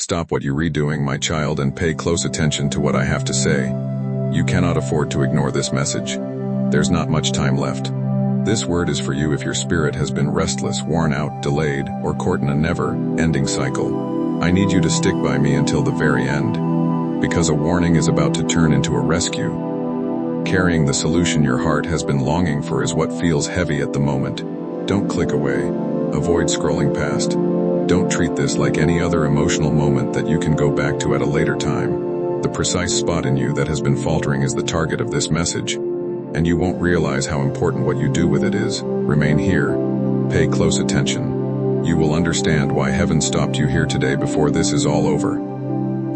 Stop what you're redoing, my child, and pay close attention to what I have to say. You cannot afford to ignore this message. There's not much time left. This word is for you if your spirit has been restless, worn out, delayed, or caught in a never-ending cycle. I need you to stick by me until the very end, because a warning is about to turn into a rescue. Carrying the solution your heart has been longing for is what feels heavy at the moment. Don't click away. Avoid scrolling past. Don't treat this like any other emotional moment that you can go back to at a later time. The precise spot in you that has been faltering is the target of this message, and you won't realize how important what you do with it is. Remain here. Pay close attention. You will understand why heaven stopped you here today before this is all over.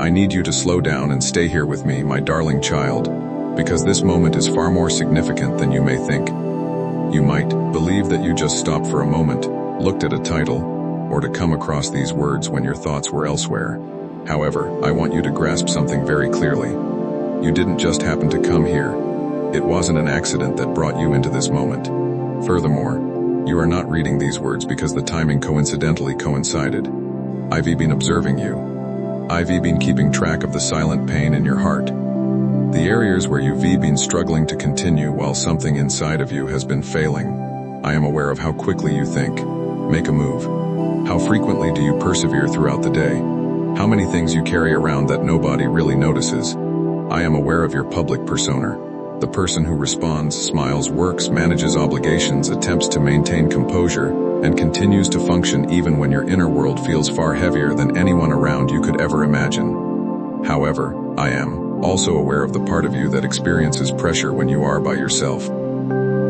I need you to slow down and stay here with me, my darling child, because this moment is far more significant than you may think. You might believe that you just stopped for a moment, looked at a title, or to come across these words when your thoughts were elsewhere. However, I want you to grasp something very clearly. You didn't just happen to come here. It wasn't an accident that brought you into this moment. Furthermore, you are not reading these words because the timing coincidentally coincided. I've been observing you. I've been keeping track of the silent pain in your heart. The areas where you've been struggling to continue while something inside of you has been failing. I am aware of how quickly you think. Make a move. How frequently do you persevere throughout the day? How many things you carry around that nobody really notices? I am aware of your public persona. The person who responds, smiles, works, manages obligations, attempts to maintain composure, and continues to function even when your inner world feels far heavier than anyone around you could ever imagine. However, I am also aware of the part of you that experiences pressure when you are by yourself.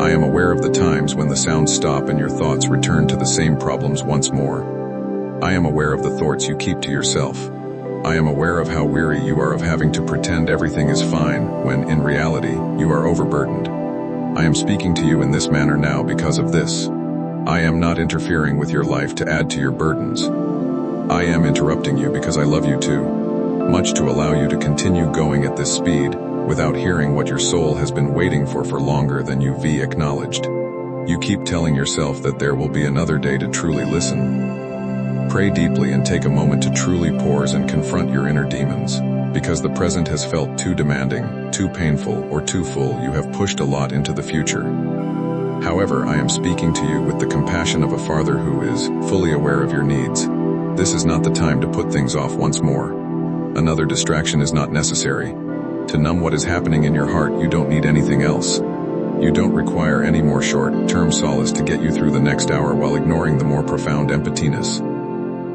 I am aware of the times when the sounds stop and your thoughts return to the same problems once more. I am aware of the thoughts you keep to yourself. I am aware of how weary you are of having to pretend everything is fine when, in reality, you are overburdened. I am speaking to you in this manner now because of this. I am not interfering with your life to add to your burdens. I am interrupting you because I love you too, much to allow you to continue going at this speed, without hearing what your soul has been waiting for longer than you've acknowledged. You keep telling yourself that there will be another day to truly listen. Pray deeply and take a moment to truly pause and confront your inner demons. Because the present has felt too demanding, too painful, or too full, you have pushed a lot into the future. However, I am speaking to you with the compassion of a father who is fully aware of your needs. This is not the time to put things off once more. Another distraction is not necessary. To numb what is happening in your heart, you don't need anything else. You don't require any more short-term solace to get you through the next hour while ignoring the more profound emptiness.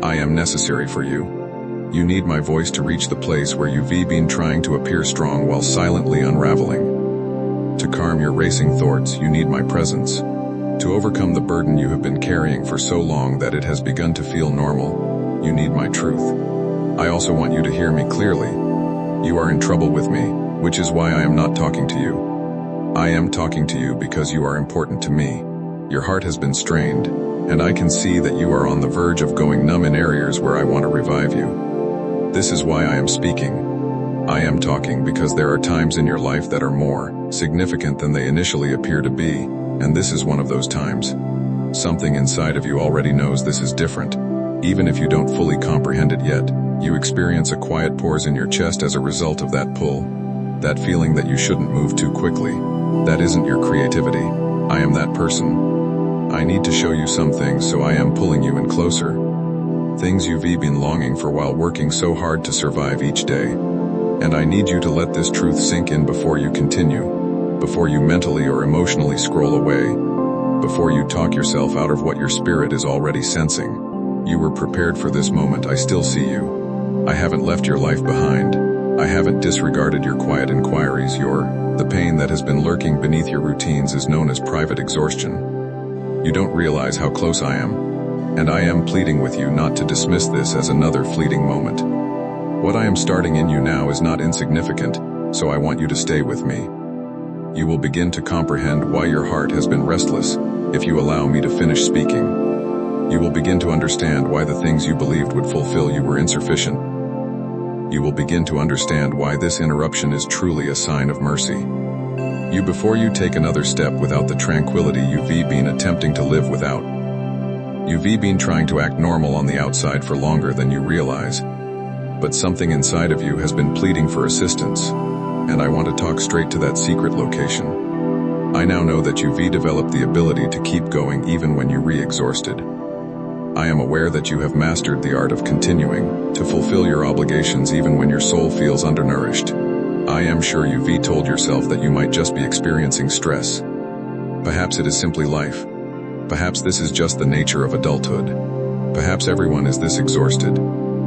I am necessary for you. You need my voice to reach the place where you've been trying to appear strong while silently unraveling. To calm your racing thoughts, you need my presence. To overcome the burden you have been carrying for so long that it has begun to feel normal, you need my truth. I also want you to hear me clearly. You are in trouble with me, which is why I am not talking to you. I am talking to you because you are important to me. Your heart has been strained, and I can see that you are on the verge of going numb in areas where I want to revive you. This is why I am speaking. I am talking because there are times in your life that are more significant than they initially appear to be, and this is one of those times. Something inside of you already knows this is different. Even if you don't fully comprehend it yet, you experience a quiet pause in your chest as a result of that pull. That feeling that you shouldn't move too quickly. That isn't your creativity. I am that person. I need to show you some things, so I am pulling you in closer. Things you've been longing for while working so hard to survive each day. And I need you to let this truth sink in before you continue. Before you mentally or emotionally scroll away. Before you talk yourself out of what your spirit is already sensing. You were prepared for this moment. I still see you. I haven't left your life behind. I haven't disregarded your quiet inquiries. The pain that has been lurking beneath your routines is known as private exhaustion. You don't realize how close I am. And I am pleading with you not to dismiss this as another fleeting moment. What I am starting in you now is not insignificant, so I want you to stay with me. You will begin to comprehend why your heart has been restless if you allow me to finish speaking. You will begin to understand why the things you believed would fulfill you were insufficient. You will begin to understand why this interruption is truly a sign of mercy. Before you take another step without the tranquility you've been attempting to live without. You've been trying to act normal on the outside for longer than you realize. but something inside of you has been pleading for assistance, and I want to talk straight to that secret location. I now know that UV developed the ability to keep going even when you re-exhausted. I am aware that you have mastered the art of continuing to fulfill your obligations even when your soul feels undernourished. I am sure UV told yourself that you might just be experiencing stress. Perhaps it is simply life. Perhaps this is just the nature of adulthood. Perhaps everyone is this exhausted.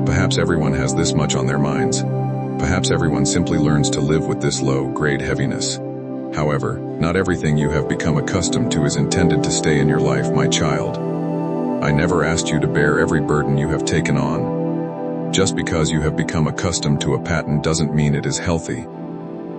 Perhaps everyone has this much on their minds. Perhaps everyone simply learns to live with this low-grade heaviness. However, not everything you have become accustomed to is intended to stay in your life, my child. I never asked you to bear every burden you have taken on. Just because you have become accustomed to a pattern doesn't mean it is healthy.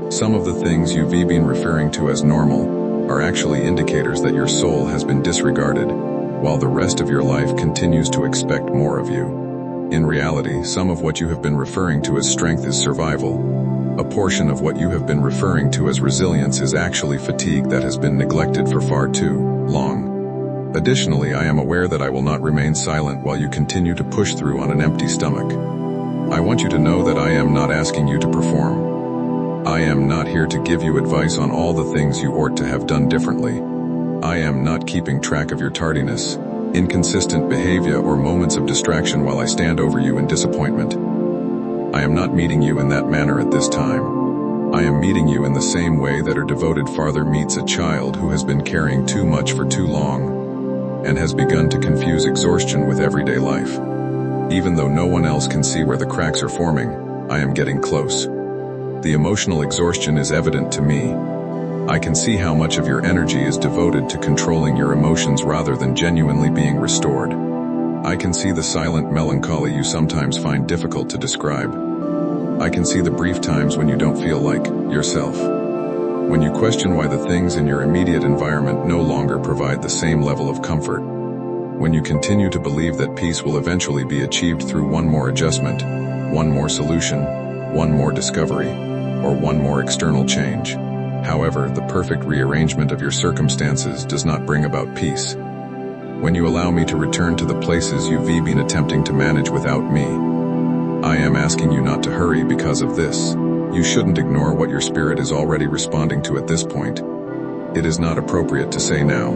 Some of the things you've been referring to as normal are actually indicators that your soul has been disregarded, while the rest of your life continues to expect more of you. In reality, some of what you have been referring to as strength is survival. A portion of what you have been referring to as resilience is actually fatigue that has been neglected for far too long. Additionally, I am aware that I will not remain silent while you continue to push through on an empty stomach. I want you to know that I am not asking you to perform. I am not here to give you advice on all the things you ought to have done differently. I am not keeping track of your tardiness, inconsistent behavior, or moments of distraction while I stand over you in disappointment. I am not meeting you in that manner at this time. I am meeting you in the same way that a devoted father meets a child who has been carrying too much for too long and has begun to confuse exhaustion with everyday life. Even though no one else can see where the cracks are forming, I am getting close. The emotional exhaustion is evident to me. I can see how much of your energy is devoted to controlling your emotions rather than genuinely being restored. I can see the silent melancholy you sometimes find difficult to describe. I can see the brief times when you don't feel like yourself. When you question why the things in your immediate environment no longer provide the same level of comfort. When you continue to believe that peace will eventually be achieved through one more adjustment, one more solution, one more discovery, or one more external change. However, the perfect rearrangement of your circumstances does not bring about peace. When you allow me to return to the places you've been attempting to manage without me, I am asking you not to hurry because of this. You shouldn't ignore what your spirit is already responding to at this point. It is not appropriate to say now.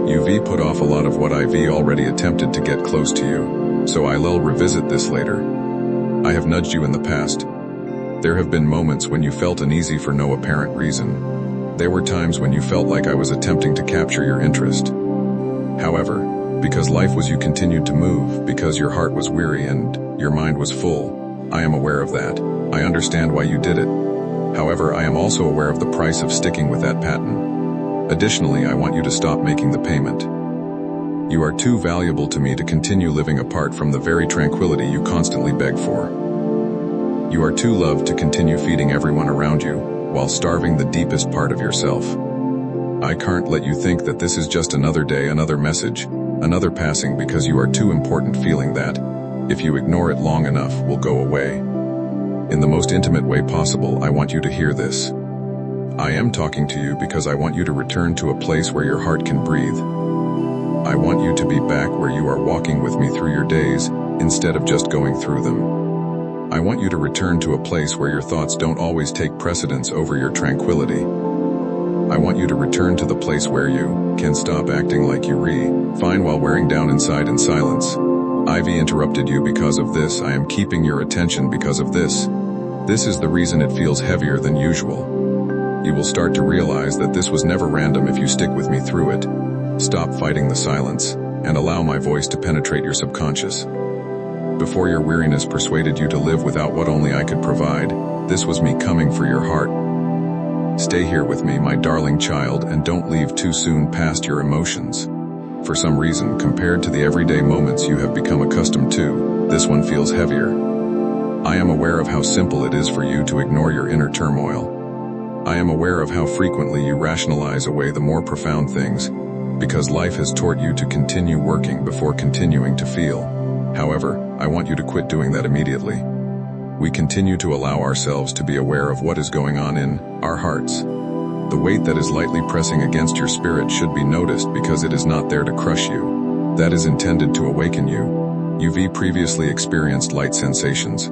You've put off a lot of what I've already attempted to get close to you, so I'll revisit this later. I have nudged you in the past. There have been moments when you felt uneasy for no apparent reason. There were times when you felt like I was attempting to capture your interest. However, because life was, you continued to move, because your heart was weary and your mind was full. I am aware of that. I understand why you did it. However, I am also aware of the price of sticking with that pattern. Additionally, I want you to stop making the payment. You are too valuable to me to continue living apart from the very tranquility you constantly beg for. You are too loved to continue feeding everyone around you while starving the deepest part of yourself. I can't let you think that this is just another day, another message, another passing, because you are too important, feeling that, if you ignore it long enough, will go away. In the most intimate way possible, I want you to hear this. I am talking to you because I want you to return to a place where your heart can breathe. I want you to be back where you are walking with me through your days, instead of just going through them. I want you to return to a place where your thoughts don't always take precedence over your tranquility. I want you to return to the place where you can stop acting like you fine while wearing down inside in silence. I've interrupted you because of this. I am keeping your attention because of this. This is the reason it feels heavier than usual. You will start to realize that this was never random if you stick with me through it. Stop fighting the silence and allow my voice to penetrate your subconscious. Before your weariness persuaded you to live without what only I could provide, this was me coming for your heart. Stay here with me, my darling child, and don't leave too soon past your emotions. For some reason, compared to the everyday moments you have become accustomed to, this one feels heavier. I am aware of how simple it is for you to ignore your inner turmoil. I am aware of how frequently you rationalize away the more profound things, because life has taught you to continue working before continuing to feel. However, I want you to quit doing that immediately. We continue to allow ourselves to be aware of what is going on in our hearts. The weight that is lightly pressing against your spirit should be noticed because it is not there to crush you. That is intended to awaken you. You've previously experienced light sensations.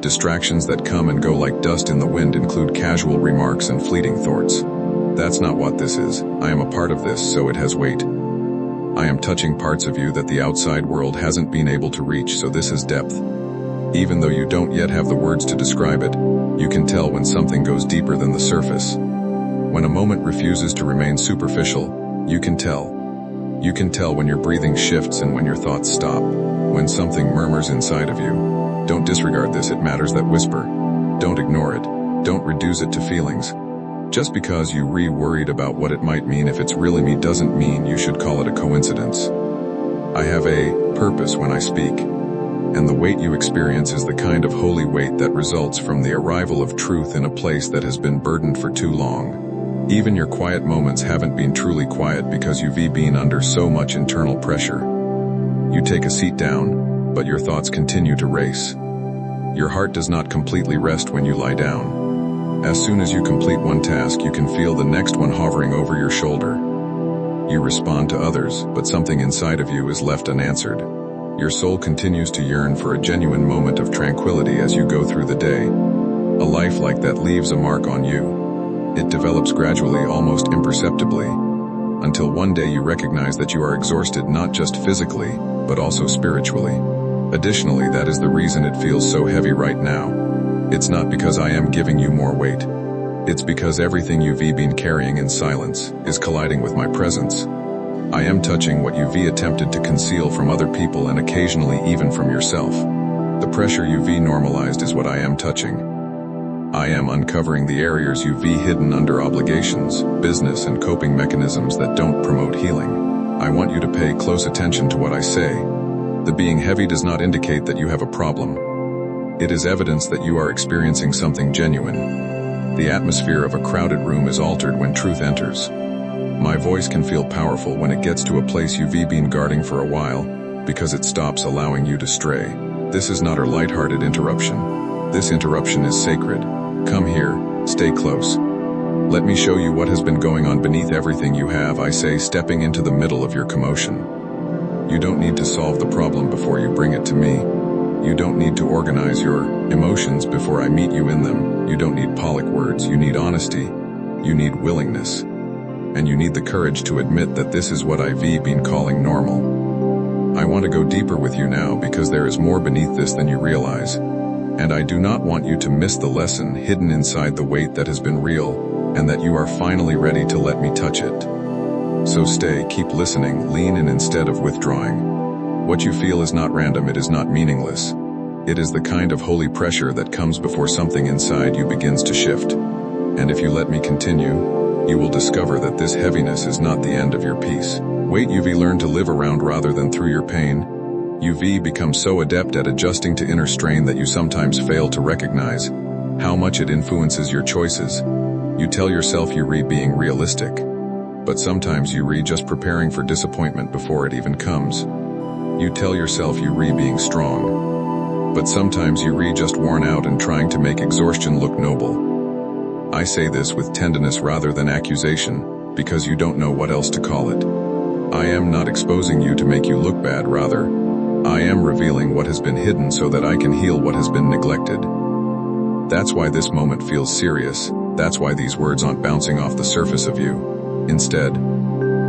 Distractions that come and go like dust in the wind include casual remarks and fleeting thoughts. That's not what this is. I am a part of this, so it has weight. I am touching parts of you that the outside world hasn't been able to reach, so this has depth. Even though you don't yet have the words to describe it, you can tell when something goes deeper than the surface. When a moment refuses to remain superficial, you can tell. You can tell when your breathing shifts and when your thoughts stop, when something murmurs inside of you. Don't disregard this, it matters, that whisper. Don't ignore it. Don't reduce it to feelings. Just because you worried about what it might mean if it's really me doesn't mean you should call it a coincidence. I have a purpose when I speak, and the weight you experience is the kind of holy weight that results from the arrival of truth in a place that has been burdened for too long. Even your quiet moments haven't been truly quiet because you've been under so much internal pressure. You take a seat down, but your thoughts continue to race. Your heart does not completely rest when you lie down. As soon as you complete one task, you can feel the next one hovering over your shoulder. You respond to others, but something inside of you is left unanswered. Your soul continues to yearn for a genuine moment of tranquility as you go through the day. A life like that leaves a mark on you. It develops gradually, almost imperceptibly, until one day you recognize that you are exhausted not just physically, but also spiritually. Additionally, that is the reason it feels so heavy right now. It's not because I am giving you more weight. It's because everything you've been carrying in silence is colliding with my presence. I am touching what you've attempted to conceal from other people and occasionally even from yourself. The pressure you've normalized is what I am touching. I am uncovering the areas you've hidden under obligations, business, and coping mechanisms that don't promote healing. I want you to pay close attention to what I say. The being heavy does not indicate that you have a problem. It is evidence that you are experiencing something genuine. The atmosphere of a crowded room is altered when truth enters. My voice can feel powerful when it gets to a place you've been guarding for a while, because it stops allowing you to stray. This is not a lighthearted interruption. This interruption is sacred. Come here, stay close. Let me show you what has been going on beneath everything you have, I say, stepping into the middle of your commotion. You don't need to solve the problem before you bring it to me. You don't need to organize your emotions before I meet you in them. You don't need polite words. You need honesty. You need willingness. And you need the courage to admit that this is what I've been calling normal. I want to go deeper with you now because there is more beneath this than you realize. And I do not want you to miss the lesson hidden inside the weight that has been real, and that you are finally ready to let me touch it. So stay, keep listening, lean in instead of withdrawing. What you feel is not random, it is not meaningless. It is the kind of holy pressure that comes before something inside you begins to shift. And if you let me continue, you will discover that this heaviness is not the end of your peace. Weight you've learned to live around rather than through your pain. You've become so adept at adjusting to inner strain that you sometimes fail to recognize how much it influences your choices. You tell yourself you're being realistic, but sometimes you're just preparing for disappointment before it even comes. You tell yourself you're being strong, but sometimes you're just worn out and trying to make exhaustion look noble. I say this with tenderness rather than accusation, because you don't know what else to call it. I am not exposing you to make you look bad, rather, I am revealing what has been hidden so that I can heal what has been neglected. That's why this moment feels serious. That's why these words aren't bouncing off the surface of you. Instead,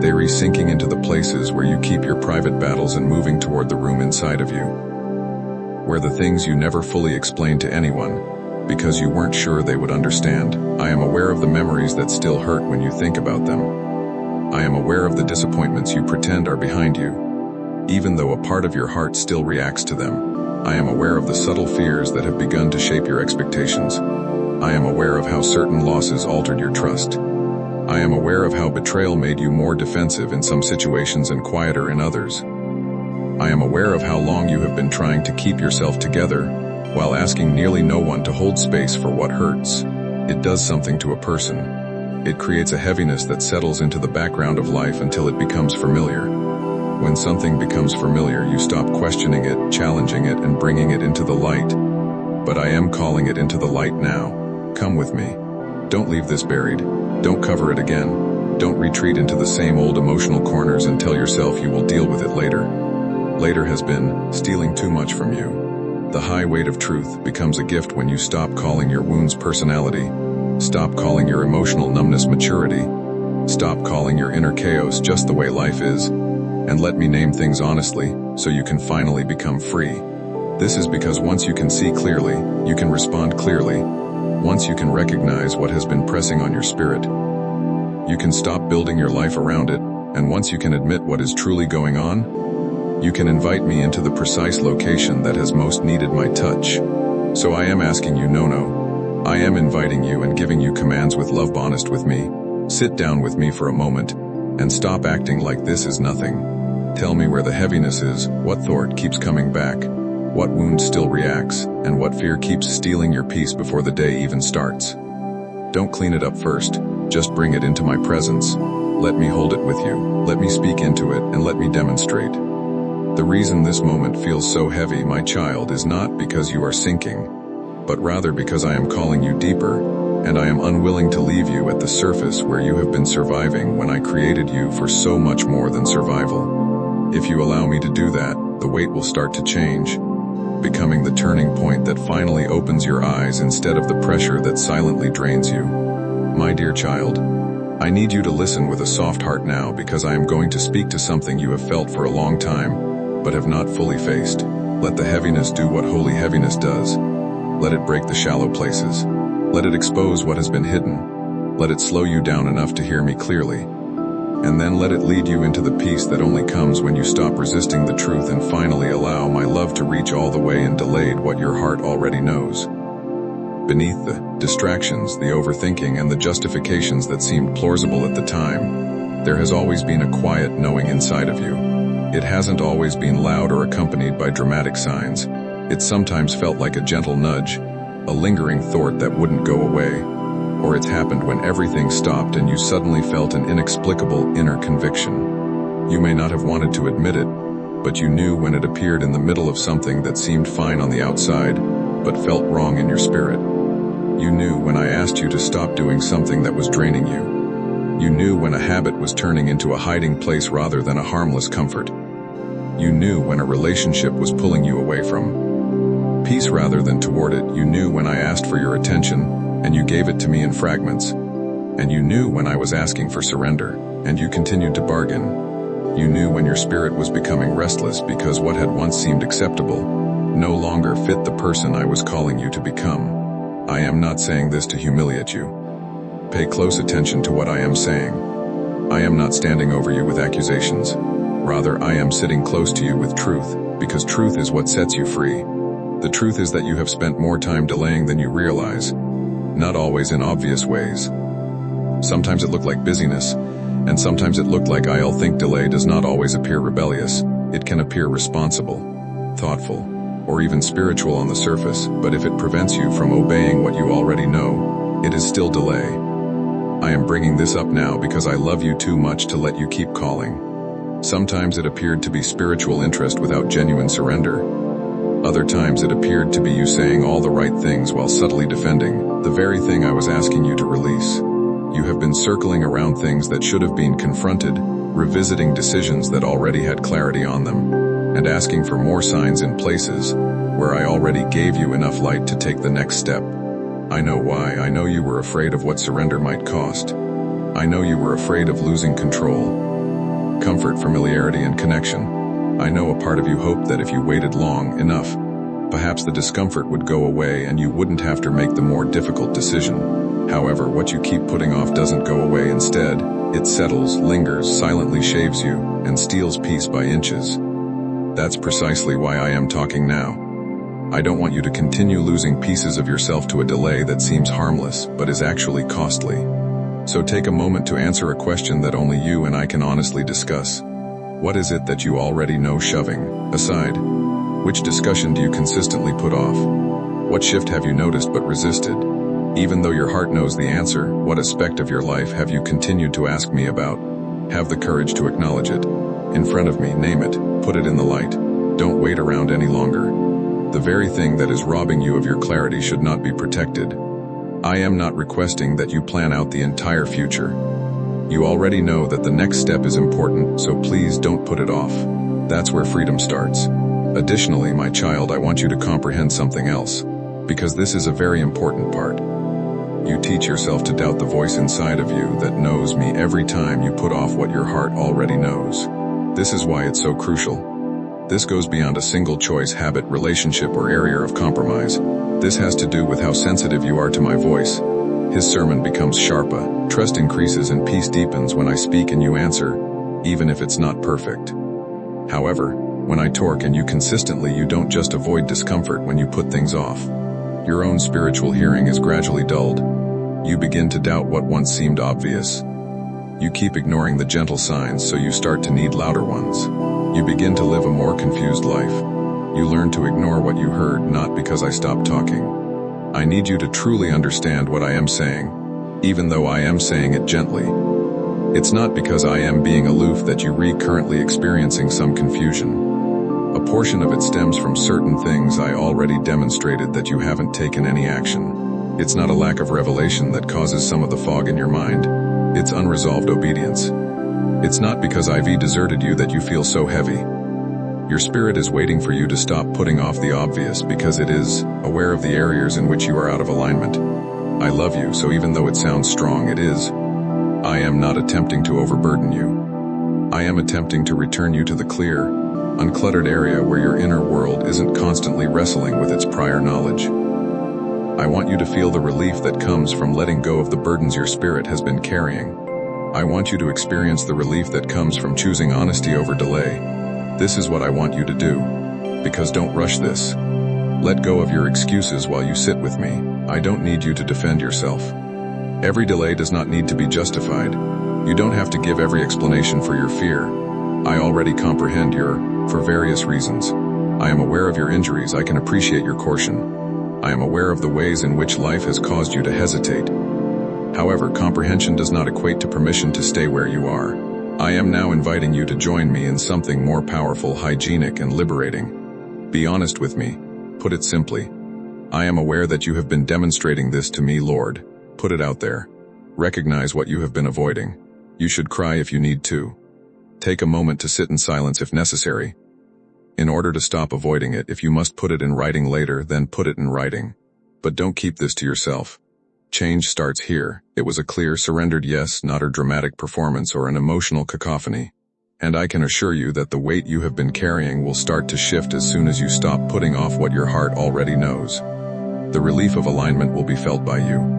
they are sinking into the places where you keep your private battles and moving toward the room inside of you, where the things you never fully explained to anyone, because you weren't sure they would understand. I am aware of the memories that still hurt when you think about them. I am aware of the disappointments you pretend are behind you, even though a part of your heart still reacts to them. I am aware of the subtle fears that have begun to shape your expectations. I am aware of how certain losses altered your trust. I am aware of how betrayal made you more defensive in some situations and quieter in others. I am aware of how long you have been trying to keep yourself together while asking nearly no one to hold space for what hurts. It does something to a person. It creates a heaviness that settles into the background of life until it becomes familiar. When something becomes familiar, you stop questioning it, challenging it, and bringing it into the light. But I am calling it into the light now. Come with me. Don't leave this buried. Don't cover it again. Don't retreat into the same old emotional corners and tell yourself you will deal with it later. Later has been stealing too much from you. The high weight of truth becomes a gift when you stop calling your wounds personality, stop calling your emotional numbness maturity, stop calling your inner chaos just the way life is, and let me name things honestly so you can finally become free. This is because once you can see clearly, you can respond clearly. Once you can recognize what has been pressing on your spirit, you can stop building your life around it, and once you can admit what is truly going on, you can invite me into the precise location that has most needed my touch. So I am asking you, no. I am inviting you and giving you commands with love. Honest with me. Sit down with me for a moment, and stop acting like this is nothing. Tell me where the heaviness is, what thought keeps coming back, what wound still reacts, and what fear keeps stealing your peace before the day even starts. Don't clean it up first, just bring it into my presence. Let me hold it with you, let me speak into it, and let me demonstrate. The reason this moment feels so heavy, my child, is not because you are sinking, but rather because I am calling you deeper, and I am unwilling to leave you at the surface where you have been surviving when I created you for so much more than survival. If you allow me to do that, the weight will start to change, becoming the turning point that finally opens your eyes instead of the pressure that silently drains you. My dear child, I need you to listen with a soft heart now, because I am going to speak to something you have felt for a long time, but have not fully faced. Let the heaviness do what holy heaviness does. Let it break the shallow places. Let it expose what has been hidden. Let it slow you down enough to hear me clearly. And then let it lead you into the peace that only comes when you stop resisting the truth and finally allow my love to reach all the way and delayed what your heart already knows. Beneath the distractions, the overthinking, and the justifications that seemed plausible at the time, there has always been a quiet knowing inside of you. It hasn't always been loud or accompanied by dramatic signs. It sometimes felt like a gentle nudge, a lingering thought that wouldn't go away. Or it's happened when everything stopped and you suddenly felt an inexplicable inner conviction. You may not have wanted to admit it, but you knew when it appeared in the middle of something that seemed fine on the outside, but felt wrong in your spirit. You knew when I asked you to stop doing something that was draining you. You knew when a habit was turning into a hiding place rather than a harmless comfort. You knew when a relationship was pulling you away from peace rather than toward it. You knew when I asked for your attention, and you gave it to me in fragments. And you knew when I was asking for surrender, and you continued to bargain. You knew when your spirit was becoming restless because what had once seemed acceptable no longer fit the person I was calling you to become. I am not saying this to humiliate you. Pay close attention to what I am saying. I am not standing over you with accusations. Rather, I am sitting close to you with truth, because truth is what sets you free. The truth is that you have spent more time delaying than you realize. Not always in obvious ways. Sometimes it looked like busyness, and sometimes it looked like I'll think. Delay does not always appear rebellious. It can appear responsible, thoughtful, or even spiritual on the surface, but if it prevents you from obeying what you already know, it is still delay. I am bringing this up now because I love you too much to let you keep calling. Sometimes it appeared to be spiritual interest without genuine surrender. Other times it appeared to be you saying all the right things while subtly defending the very thing I was asking you to release. You have been circling around things that should have been confronted, revisiting decisions that already had clarity on them, and asking for more signs in places where I already gave you enough light to take the next step. I know why. I know you were afraid of what surrender might cost. I know you were afraid of losing control, comfort, familiarity, and connection. I know a part of you hoped that if you waited long enough, perhaps the discomfort would go away and you wouldn't have to make the more difficult decision. However, what you keep putting off doesn't go away. Instead, it settles, lingers, silently shaves you, and steals peace by inches. That's precisely why I am talking now. I don't want you to continue losing pieces of yourself to a delay that seems harmless, but is actually costly. So take a moment to answer a question that only you and I can honestly discuss. What is it that you already know shoving aside? Which discussion do you consistently put off? What shift have you noticed but resisted? Even though your heart knows the answer, what aspect of your life have you continued to ask me about? Have the courage to acknowledge it. In front of me, name it, put it in the light. Don't wait around any longer. The very thing that is robbing you of your clarity should not be protected. I am not requesting that you plan out the entire future. You already know that the next step is important, so please don't put it off. That's where freedom starts. Additionally, my child, I want you to comprehend something else, because this is a very important part. You teach yourself to doubt the voice inside of you that knows me every time you put off what your heart already knows. This is why it's so crucial. This goes beyond a single choice, habit, relationship, or area of compromise. This has to do with how sensitive you are to my voice. His sermon becomes sharper, trust increases, and peace deepens when I speak and you answer, even if it's not perfect. However, when I torque and you consistently, you don't just avoid discomfort when you put things off. Your own spiritual hearing is gradually dulled. You begin to doubt what once seemed obvious. You keep ignoring the gentle signs, so you start to need louder ones. You begin to live a more confused life. You learn to ignore what you heard, not because I stopped talking. I need you to truly understand what I am saying, even though I am saying it gently. It's not because I am being aloof that you are currently experiencing some confusion. A portion of it stems from certain things I already demonstrated that you haven't taken any action. It's not a lack of revelation that causes some of the fog in your mind. It's unresolved obedience. It's not because I've deserted you that you feel so heavy. Your spirit is waiting for you to stop putting off the obvious because it is aware of the areas in which you are out of alignment. I love you, so even though it sounds strong, it is. I am not attempting to overburden you. I am attempting to return you to the clear, uncluttered area where your inner world isn't constantly wrestling with its prior knowledge. I want you to feel the relief that comes from letting go of the burdens your spirit has been carrying. I want you to experience the relief that comes from choosing honesty over delay. This is what I want you to do. Because don't rush this. Let go of your excuses while you sit with me. I don't need you to defend yourself. Every delay does not need to be justified. You don't have to give every explanation for your fear. I already comprehend for various reasons. I am aware of your injuries. I can appreciate your caution. I am aware of the ways in which life has caused you to hesitate. However, comprehension does not equate to permission to stay where you are. I am now inviting you to join me in something more powerful, hygienic, and liberating. Be honest with me. Put it simply. I am aware that you have been demonstrating this to me, Lord. Put it out there. Recognize what you have been avoiding. You should cry if you need to. Take a moment to sit in silence if necessary. In order to stop avoiding it, if you must put it in writing later, then put it in writing. But don't keep this to yourself. Change starts here. It was a clear, surrendered yes, not a dramatic performance or an emotional cacophony. And I can assure you that the weight you have been carrying will start to shift as soon as you stop putting off what your heart already knows. The relief of alignment will be felt by you.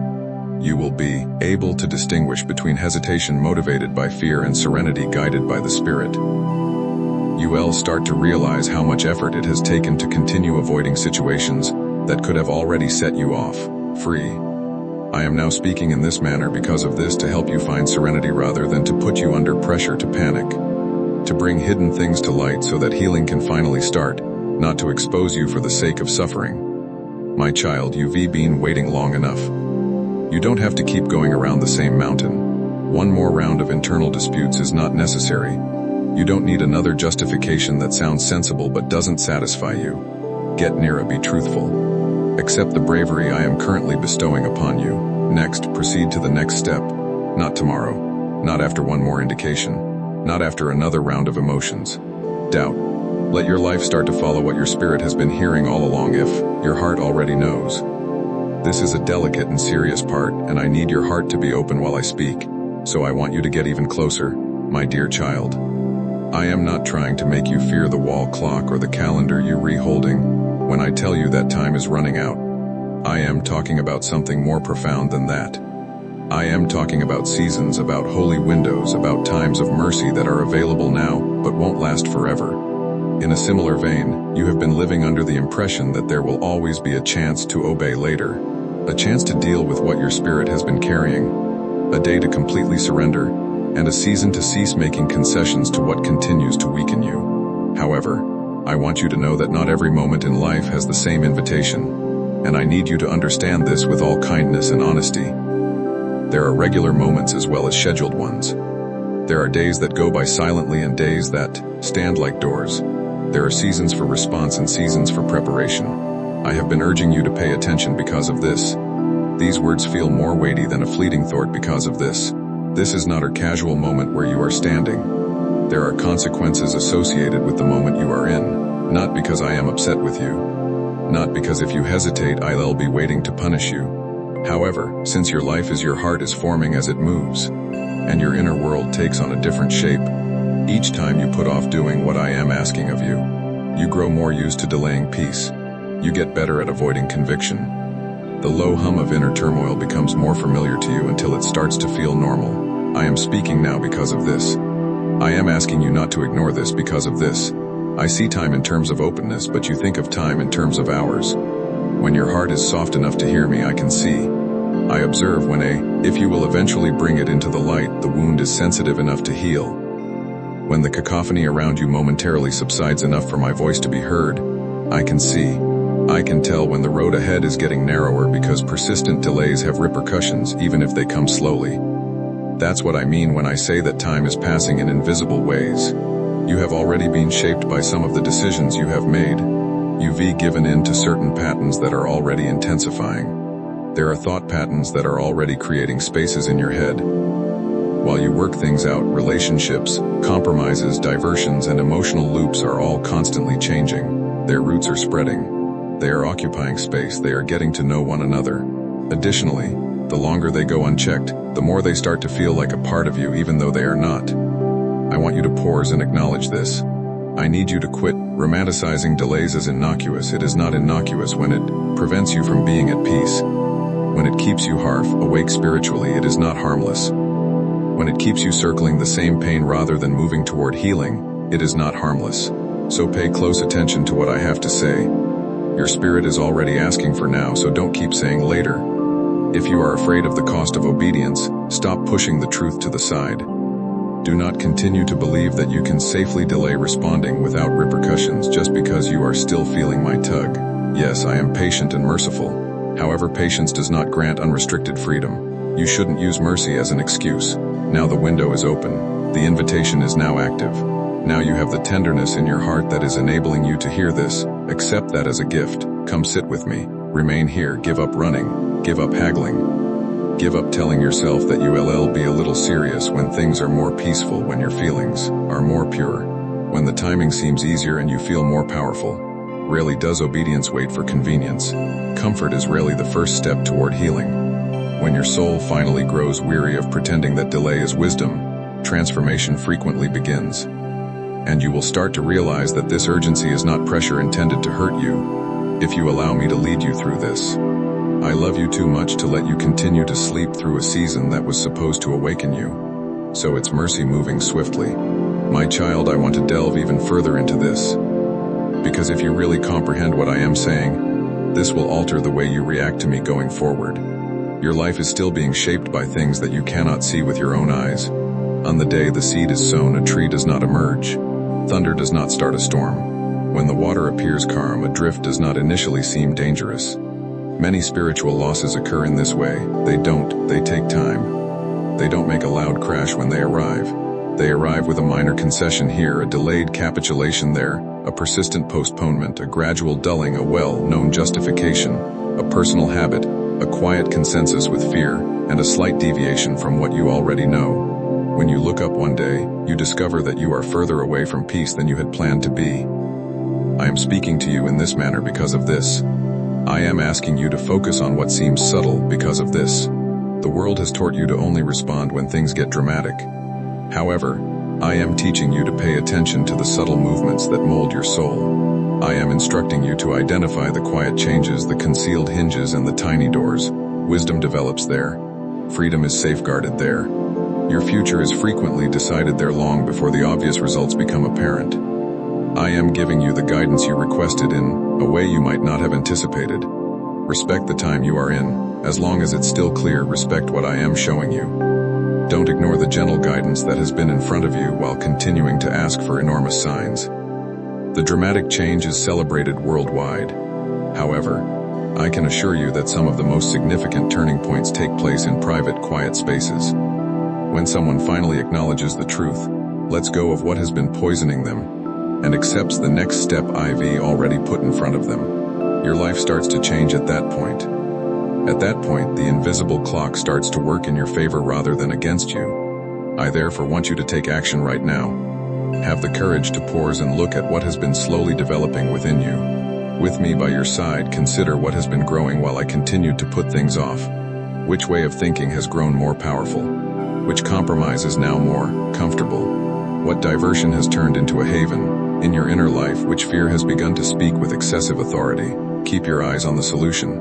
You will be able to distinguish between hesitation motivated by fear and serenity guided by the Spirit. You will start to realize how much effort it has taken to continue avoiding situations that could have already set you off free. I am now speaking in this manner because of this, to help you find serenity rather than to put you under pressure to panic. To bring hidden things to light so that healing can finally start, not to expose you for the sake of suffering. My child, you've been waiting long enough. You don't have to keep going around the same mountain. One more round of internal disputes is not necessary. You don't need another justification that sounds sensible but doesn't satisfy you. Get nearer, be truthful. Accept the bravery I am currently bestowing upon you. Next, proceed to the next step. Not tomorrow. Not after one more indication. Not after another round of emotions. Doubt. Let your life start to follow what your spirit has been hearing all along if your heart already knows. This is a delicate and serious part, and I need your heart to be open while I speak. So I want you to get even closer, my dear child. I am not trying to make you fear the wall clock or the calendar you're reholding when I tell you that time is running out. I am talking about something more profound than that. I am talking about seasons, about holy windows, about times of mercy that are available now but won't last forever. In a similar vein, you have been living under the impression that there will always be a chance to obey later, a chance to deal with what your spirit has been carrying, a day to completely surrender, and a season to cease making concessions to what continues to weaken you. However, I want you to know that not every moment in life has the same invitation, and I need you to understand this with all kindness and honesty. There are regular moments as well as scheduled ones. There are days that go by silently and days that stand like doors. There are seasons for response and seasons for preparation. I have been urging you to pay attention because of this. These words feel more weighty than a fleeting thought because of this. This is not a casual moment where you are standing. There are consequences associated with the moment you are in. Not because I am upset with you. Not because if you hesitate I'll be waiting to punish you. However, since your life is your heart is forming as it moves, and your inner world takes on a different shape, each time you put off doing what I am asking of you, you grow more used to delaying peace. You get better at avoiding conviction. The low hum of inner turmoil becomes more familiar to you until it starts to feel normal. I am speaking now because of this. I am asking you not to ignore this because of this. I see time in terms of openness, but you think of time in terms of hours. When your heart is soft enough to hear me, I can see. I observe when if you will eventually bring it into the light, the wound is sensitive enough to heal. When the cacophony around you momentarily subsides enough for my voice to be heard, I can see. I can tell when the road ahead is getting narrower because persistent delays have repercussions even if they come slowly. That's what I mean when I say that time is passing in invisible ways. You have already been shaped by some of the decisions you have made. You've given in to certain patterns that are already intensifying. There are thought patterns that are already creating spaces in your head. While you work things out, relationships, compromises, diversions, and emotional loops are all constantly changing. Their roots are spreading. They are occupying space. They are getting to know one another. Additionally, the longer they go unchecked, the more they start to feel like a part of you even though they are not. I want you to pause and acknowledge this. I need you to quit romanticizing delays as innocuous. It is not innocuous when it prevents you from being at peace. When it keeps you awake spiritually, it is not harmless. When it keeps you circling the same pain rather than moving toward healing, it is not harmless. So pay close attention to what I have to say. Your spirit is already asking for now, so don't keep saying later. If you are afraid of the cost of obedience, stop pushing the truth to the side. Do not continue to believe that you can safely delay responding without repercussions just because you are still feeling my tug. Yes, I am patient and merciful. However, patience does not grant unrestricted freedom. You shouldn't use mercy as an excuse. Now the window is open. The invitation is now active. Now you have the tenderness in your heart that is enabling you to hear this. Accept that as a gift. Come sit with me. Remain here. Give up running. Give up haggling. Give up telling yourself that you'll be a little serious when things are more peaceful, when your feelings are more pure, when the timing seems easier and you feel more powerful. Rarely does obedience wait for convenience. Comfort is rarely the first step toward healing. When your soul finally grows weary of pretending that delay is wisdom, transformation frequently begins. And you will start to realize that this urgency is not pressure intended to hurt you, if you allow me to lead you through this. I love you too much to let you continue to sleep through a season that was supposed to awaken you. So it's mercy moving swiftly. My child, I want to delve even further into this. Because if you really comprehend what I am saying, this will alter the way you react to me going forward. Your life is still being shaped by things that you cannot see with your own eyes. On the day the seed is sown, a tree does not emerge. Thunder does not start a storm. When the water appears calm, a drift does not initially seem dangerous. Many spiritual losses occur in this way. They take time. They don't make a loud crash when they arrive. They arrive with a minor concession here, a delayed capitulation there, a persistent postponement, a gradual dulling, a well-known justification, a personal habit, a quiet consensus with fear, and a slight deviation from what you already know. When you look up one day, you discover that you are further away from peace than you had planned to be. I am speaking to you in this manner because of this. I am asking you to focus on what seems subtle because of this. The world has taught you to only respond when things get dramatic. However, I am teaching you to pay attention to the subtle movements that mold your soul. I am instructing you to identify the quiet changes, the concealed hinges, and the tiny doors. Wisdom develops there. Freedom is safeguarded there. Your future is frequently decided there long before the obvious results become apparent. I am giving you the guidance you requested in a way you might not have anticipated. Respect the time you are in. As long as it's still clear, respect what I am showing you. Don't ignore the gentle guidance that has been in front of you while continuing to ask for enormous signs. The dramatic change is celebrated worldwide. However, I can assure you that some of the most significant turning points take place in private, quiet spaces. When someone finally acknowledges the truth, lets go of what has been poisoning them, and accepts the next step I've already put in front of them, your life starts to change at that point. At that point, the invisible clock starts to work in your favor rather than against you. I therefore want you to take action right now. Have the courage to pause and look at what has been slowly developing within you. With me by your side, consider what has been growing while I continued to put things off. Which way of thinking has grown more powerful? Which compromise is now more comfortable? What diversion has turned into a haven? In your inner life, which fear has begun to speak with excessive authority? Keep your eyes on the solution.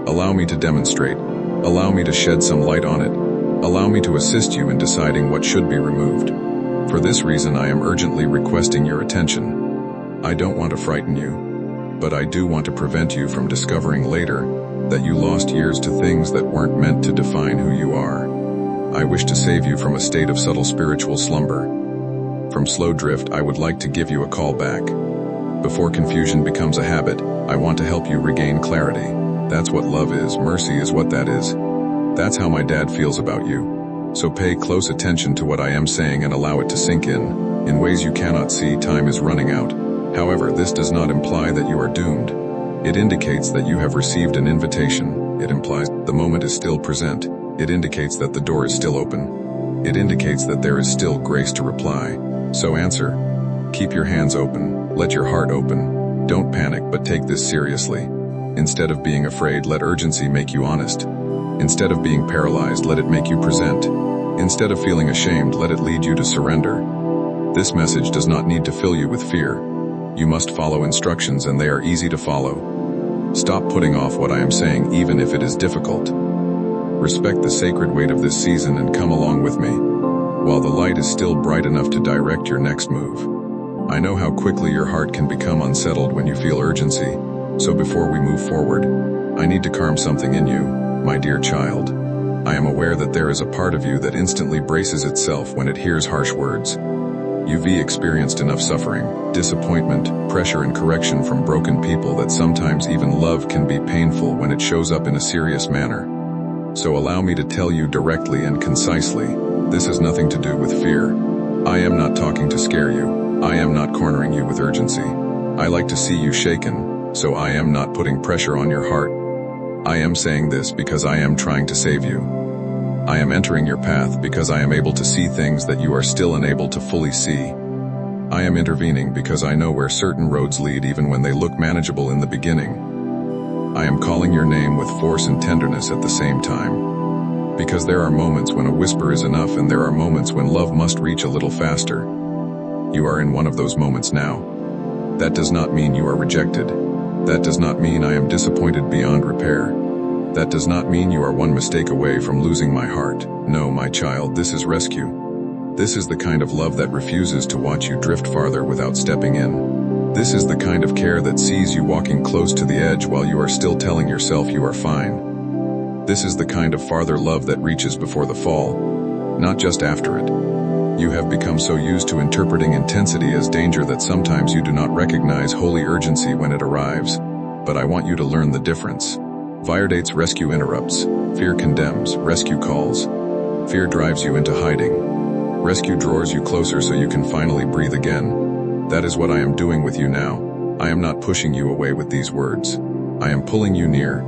Allow me to demonstrate. Allow me to shed some light on it. Allow me to assist you in deciding what should be removed. For this reason, I am urgently requesting your attention. I don't want to frighten you, but I do want to prevent you from discovering later that you lost years to things that weren't meant to define who you are. I wish to save you from a state of subtle spiritual slumber. From slow drift, I would like to give you a call back. Before confusion becomes a habit, I want to help you regain clarity. That's what love is. Mercy is what that is. That's how my dad feels about you. So pay close attention to what I am saying and allow it to sink in. In ways you cannot see, time is running out. However, this does not imply that you are doomed. It indicates that you have received an invitation. It implies the moment is still present. It indicates that the door is still open. It indicates that there is still grace to reply. So answer. Keep your hands open. Let your heart open. Don't panic, but take this seriously. Instead of being afraid, let urgency make you honest. Instead of being paralyzed, let it make you present. Instead of feeling ashamed, let it lead you to surrender. This message does not need to fill you with fear. You must follow instructions, and they are easy to follow. Stop putting off what I am saying, even if it is difficult. Respect the sacred weight of this season and come along with me, while the light is still bright enough to direct your next move. I know how quickly your heart can become unsettled when you feel urgency, so before we move forward, I need to calm something in you, my dear child. I am aware that there is a part of you that instantly braces itself when it hears harsh words. You've experienced enough suffering, disappointment, pressure and correction from broken people that sometimes even love can be painful when it shows up in a serious manner. So allow me to tell you directly and concisely, this has nothing to do with fear. I am not talking to scare you. I am not cornering you with urgency. I like to see you shaken, so I am not putting pressure on your heart. I am saying this because I am trying to save you. I am entering your path because I am able to see things that you are still unable to fully see. I am intervening because I know where certain roads lead even when they look manageable in the beginning. I am calling your name with force and tenderness at the same time. Because there are moments when a whisper is enough and there are moments when love must reach a little faster. You are in one of those moments now. That does not mean you are rejected. That does not mean I am disappointed beyond repair. That does not mean you are one mistake away from losing my heart. No, my child, this is rescue. This is the kind of love that refuses to watch you drift farther without stepping in. This is the kind of care that sees you walking close to the edge while you are still telling yourself you are fine. This is the kind of farther love that reaches before the fall, not just after it. You have become so used to interpreting intensity as danger that sometimes you do not recognize holy urgency when it arrives. But I want you to learn the difference. Violates rescue interrupts. Fear condemns. Rescue calls. Fear drives you into hiding. Rescue draws you closer so you can finally breathe again. That is what I am doing with you now. I am not pushing you away with these words. I am pulling you near.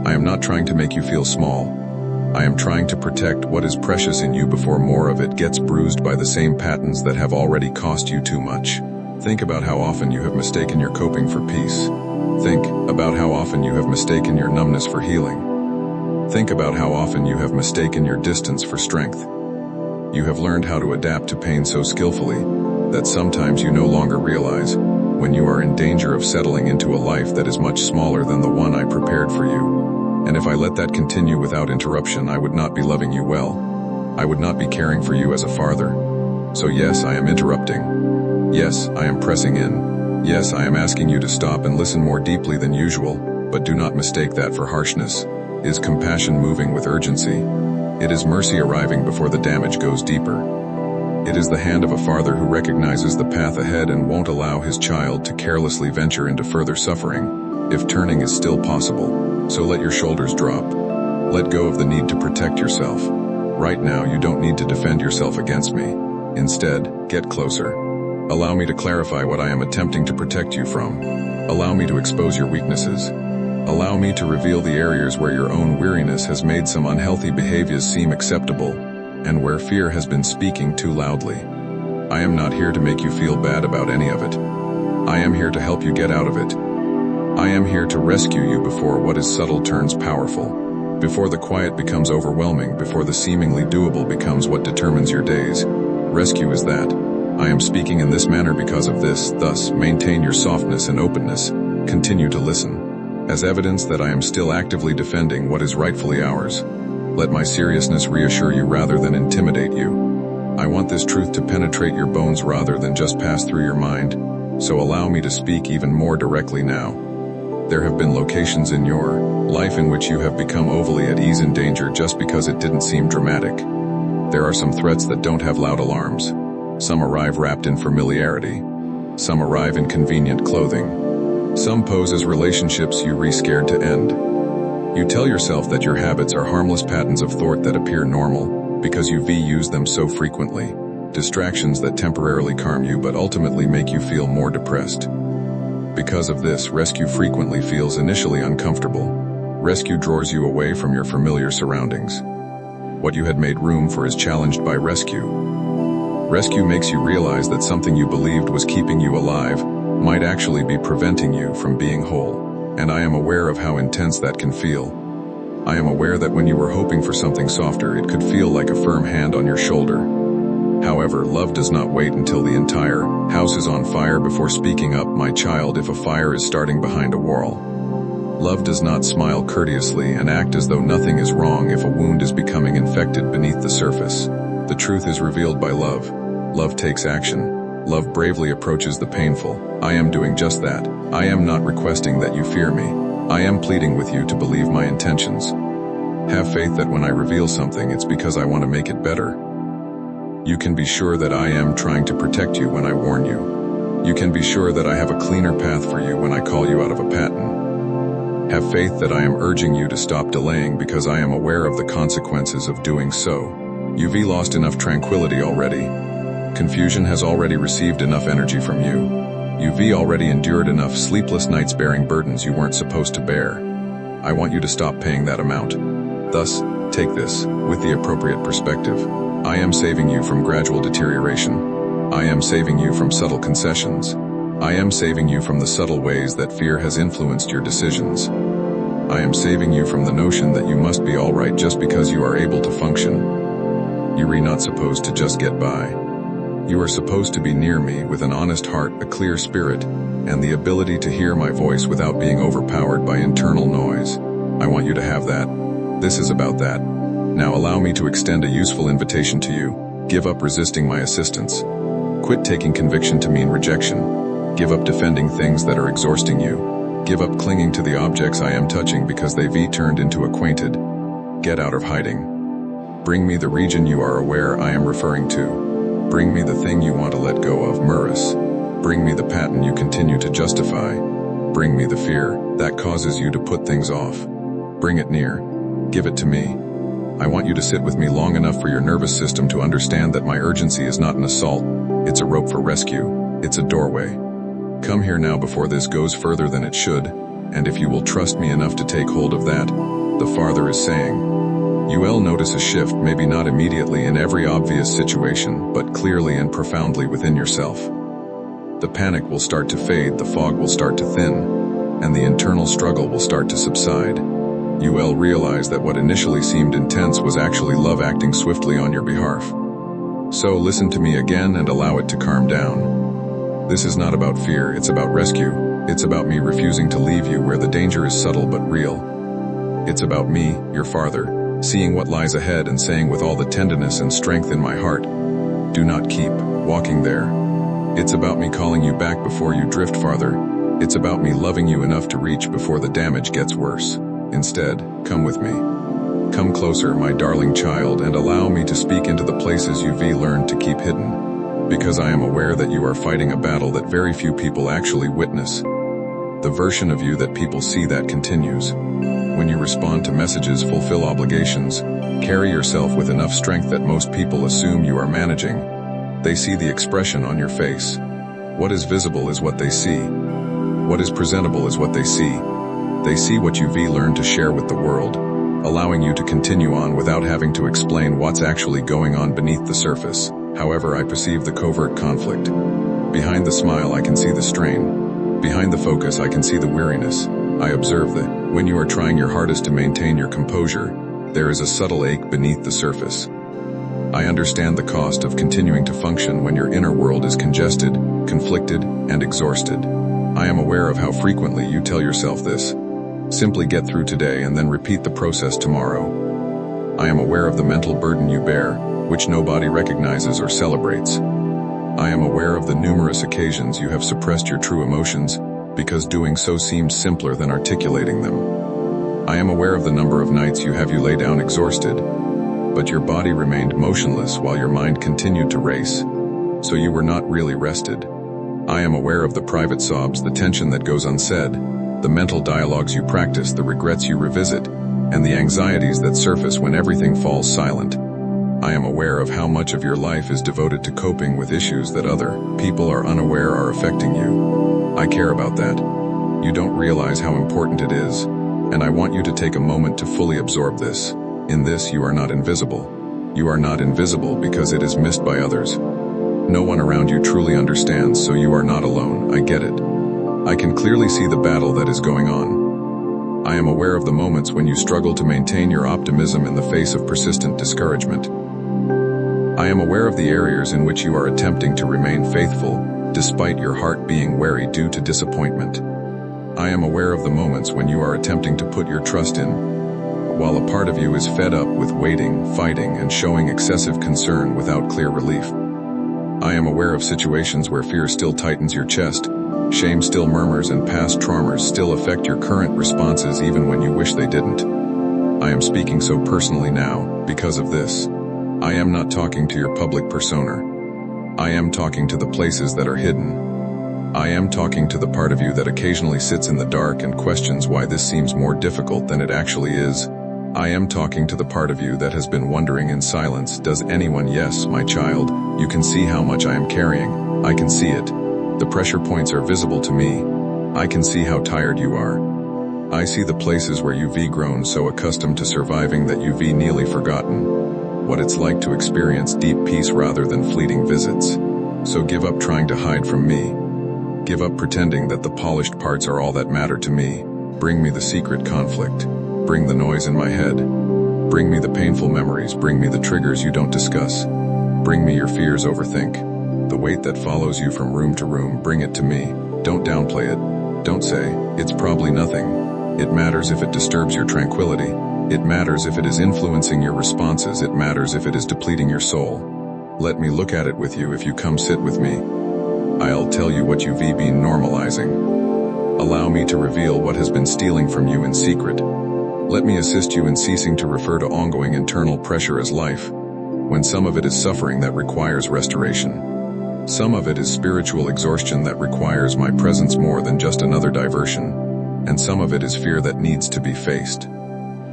I am not trying to make you feel small. I am trying to protect what is precious in you before more of it gets bruised by the same patterns that have already cost you too much. Think about how often you have mistaken your coping for peace. Think about how often you have mistaken your numbness for healing. Think about how often you have mistaken your distance for strength. You have learned how to adapt to pain so skillfully that sometimes you no longer realize when you are in danger of settling into a life that is much smaller than the one I prepared for you. And if I let that continue without interruption, I would not be loving you well. I would not be caring for you as a father. So yes, I am interrupting. Yes, I am pressing in. Yes, I am asking you to stop and listen more deeply than usual, but do not mistake that for harshness. Is compassion moving with urgency? It is mercy arriving before the damage goes deeper. It is the hand of a father who recognizes the path ahead and won't allow his child to carelessly venture into further suffering, if turning is still possible. So let your shoulders drop. Let go of the need to protect yourself. Right now, you don't need to defend yourself against me. Instead, get closer. Allow me to clarify what I am attempting to protect you from. Allow me to expose your weaknesses. Allow me to reveal the areas where your own weariness has made some unhealthy behaviors seem acceptable, and where fear has been speaking too loudly. I am not here to make you feel bad about any of it. I am here to help you get out of it. I am here to rescue you before what is subtle turns powerful, before the quiet becomes overwhelming, before the seemingly doable becomes what determines your days. Rescue is that. I am speaking in this manner because of this, thus, maintain your softness and openness. Continue to listen, as evidence that I am still actively defending what is rightfully ours. Let my seriousness reassure you rather than intimidate you. I want this truth to penetrate your bones rather than just pass through your mind, so allow me to speak even more directly now. There have been locations in your life in which you have become overly at ease in danger just because it didn't seem dramatic. There are some threats that don't have loud alarms. Some arrive wrapped in familiarity. Some arrive in convenient clothing. Some pose as relationships you scared to end. You tell yourself that your habits are harmless patterns of thought that appear normal because you use them so frequently. Distractions that temporarily calm you but ultimately make you feel more depressed. Because of this, rescue frequently feels initially uncomfortable. Rescue draws you away from your familiar surroundings. What you had made room for is challenged by rescue. Rescue makes you realize that something you believed was keeping you alive might actually be preventing you from being whole. And I am aware of how intense that can feel. I am aware that when you were hoping for something softer, it could feel like a firm hand on your shoulder. However, love does not wait until the entire house is on fire before speaking up, my child, if a fire is starting behind a wall. Love does not smile courteously and act as though nothing is wrong if a wound is becoming infected beneath the surface. The truth is revealed by love. Love takes action. Love bravely approaches the painful. I am doing just that. I am not requesting that you fear me. I am pleading with you to believe my intentions. Have faith that when I reveal something, it's because I want to make it better. You can be sure that I am trying to protect you when I warn you. You can be sure that I have a cleaner path for you when I call you out of a pattern. Have faith that I am urging you to stop delaying because I am aware of the consequences of doing so. You've lost enough tranquility already. Confusion has already received enough energy from you. You've already endured enough sleepless nights bearing burdens you weren't supposed to bear. I want you to stop paying that amount. Thus, take this with the appropriate perspective. I am saving you from gradual deterioration. I am saving you from subtle concessions. I am saving you from the subtle ways that fear has influenced your decisions. I am saving you from the notion that you must be all right just because you are able to function. You're not supposed to just get by. You are supposed to be near me with an honest heart, a clear spirit, and the ability to hear my voice without being overpowered by internal noise. I want you to have that. This is about that. Now allow me to extend a useful invitation to you. Give up resisting my assistance. Quit taking conviction to mean rejection. Give up defending things that are exhausting you. Give up clinging to the objects I am touching because they've turned into acquainted. Get out of hiding. Bring me the region you are aware I am referring to. Bring me the thing you want to let go of, Murus. Bring me the pattern you continue to justify. Bring me the fear that causes you to put things off. Bring it near. Give it to me. I want you to sit with me long enough for your nervous system to understand that my urgency is not an assault. It's a rope for rescue. It's a doorway. Come here now before this goes further than it should, and if you will trust me enough to take hold of that, the Father is saying. You'll notice a shift, maybe not immediately in every obvious situation, but clearly and profoundly within yourself. The panic will start to fade, the fog will start to thin, and the internal struggle will start to subside. You will realize that what initially seemed intense was actually love acting swiftly on your behalf. So listen to me again and allow it to calm down. This is not about fear, it's about rescue. It's about me refusing to leave you where the danger is subtle but real. It's about me, your Father, seeing what lies ahead and saying with all the tenderness and strength in my heart, do not keep walking there. It's about me calling you back before you drift farther. It's about me loving you enough to reach before the damage gets worse. Instead, come with me. Come closer, my darling child, and allow me to speak into the places you've learned to keep hidden. Because I am aware that you are fighting a battle that very few people actually witness. The version of you that people see that continues. When you respond to messages, fulfill obligations, carry yourself with enough strength that most people assume you are managing. They see the expression on your face. What is visible is what they see. What is presentable is what they see. They see what you've learned to share with the world, allowing you to continue on without having to explain what's actually going on beneath the surface. However, I perceive the covert conflict. Behind the smile, I can see the strain. Behind the focus, I can see the weariness. I observe that when you are trying your hardest to maintain your composure, there is a subtle ache beneath the surface. I understand the cost of continuing to function when your inner world is congested, conflicted, and exhausted. I am aware of how frequently you tell yourself this. Simply get through today and then repeat the process tomorrow. I am aware of the mental burden you bear, which nobody recognizes or celebrates. I am aware of the numerous occasions you have suppressed your true emotions because doing so seemed simpler than articulating them. I am aware of the number of nights you lay down exhausted, but your body remained motionless while your mind continued to race, so you were not really rested. I am aware of the private sobs, the tension that goes unsaid, the mental dialogues you practice, the regrets you revisit, and the anxieties that surface when everything falls silent. I am aware of how much of your life is devoted to coping with issues that other people are unaware are affecting you. I care about that. You don't realize how important it is, and I want you to take a moment to fully absorb this. In this, you are not invisible. You are not invisible because it is missed by others. No one around you truly understands, so you are not alone. I get it. I can clearly see the battle that is going on. I am aware of the moments when you struggle to maintain your optimism in the face of persistent discouragement. I am aware of the areas in which you are attempting to remain faithful, despite your heart being wary due to disappointment. I am aware of the moments when you are attempting to put your trust in, while a part of you is fed up with waiting, fighting, and showing excessive concern without clear relief. I am aware of situations where fear still tightens your chest, shame still murmurs, and past traumas still affect your current responses even when you wish they didn't. I am speaking so personally now because of this. I am not talking to your public persona. I am talking to the places that are hidden. I am talking to the part of you that occasionally sits in the dark and questions why this seems more difficult than it actually is. I am talking to the part of you that has been wondering in silence, does anyone? Yes, my child, you can see how much I am carrying. I can see it. The pressure points are visible to me. I can see how tired you are. I see the places where you've grown so accustomed to surviving that you've nearly forgotten what it's like to experience deep peace rather than fleeting visits. So give up trying to hide from me. Give up pretending that the polished parts are all that matter to me. Bring me the secret conflict. Bring the noise in my head. Bring me the painful memories. Bring me the triggers you don't discuss. Bring me your fears. Overthink. The weight that follows you from room to room. Bring it to me. Don't downplay it. Don't say, it's probably nothing. It matters if it disturbs your tranquility. It matters if it is influencing your responses. It matters if it is depleting your soul. Let me look at it with you if you come sit with me. I'll tell you what you've been normalizing. Allow me to reveal what has been stealing from you in secret. Let me assist you in ceasing to refer to ongoing internal pressure as life, when some of it is suffering that requires restoration. Some of it is spiritual exhaustion that requires my presence more than just another diversion, and some of it is fear that needs to be faced.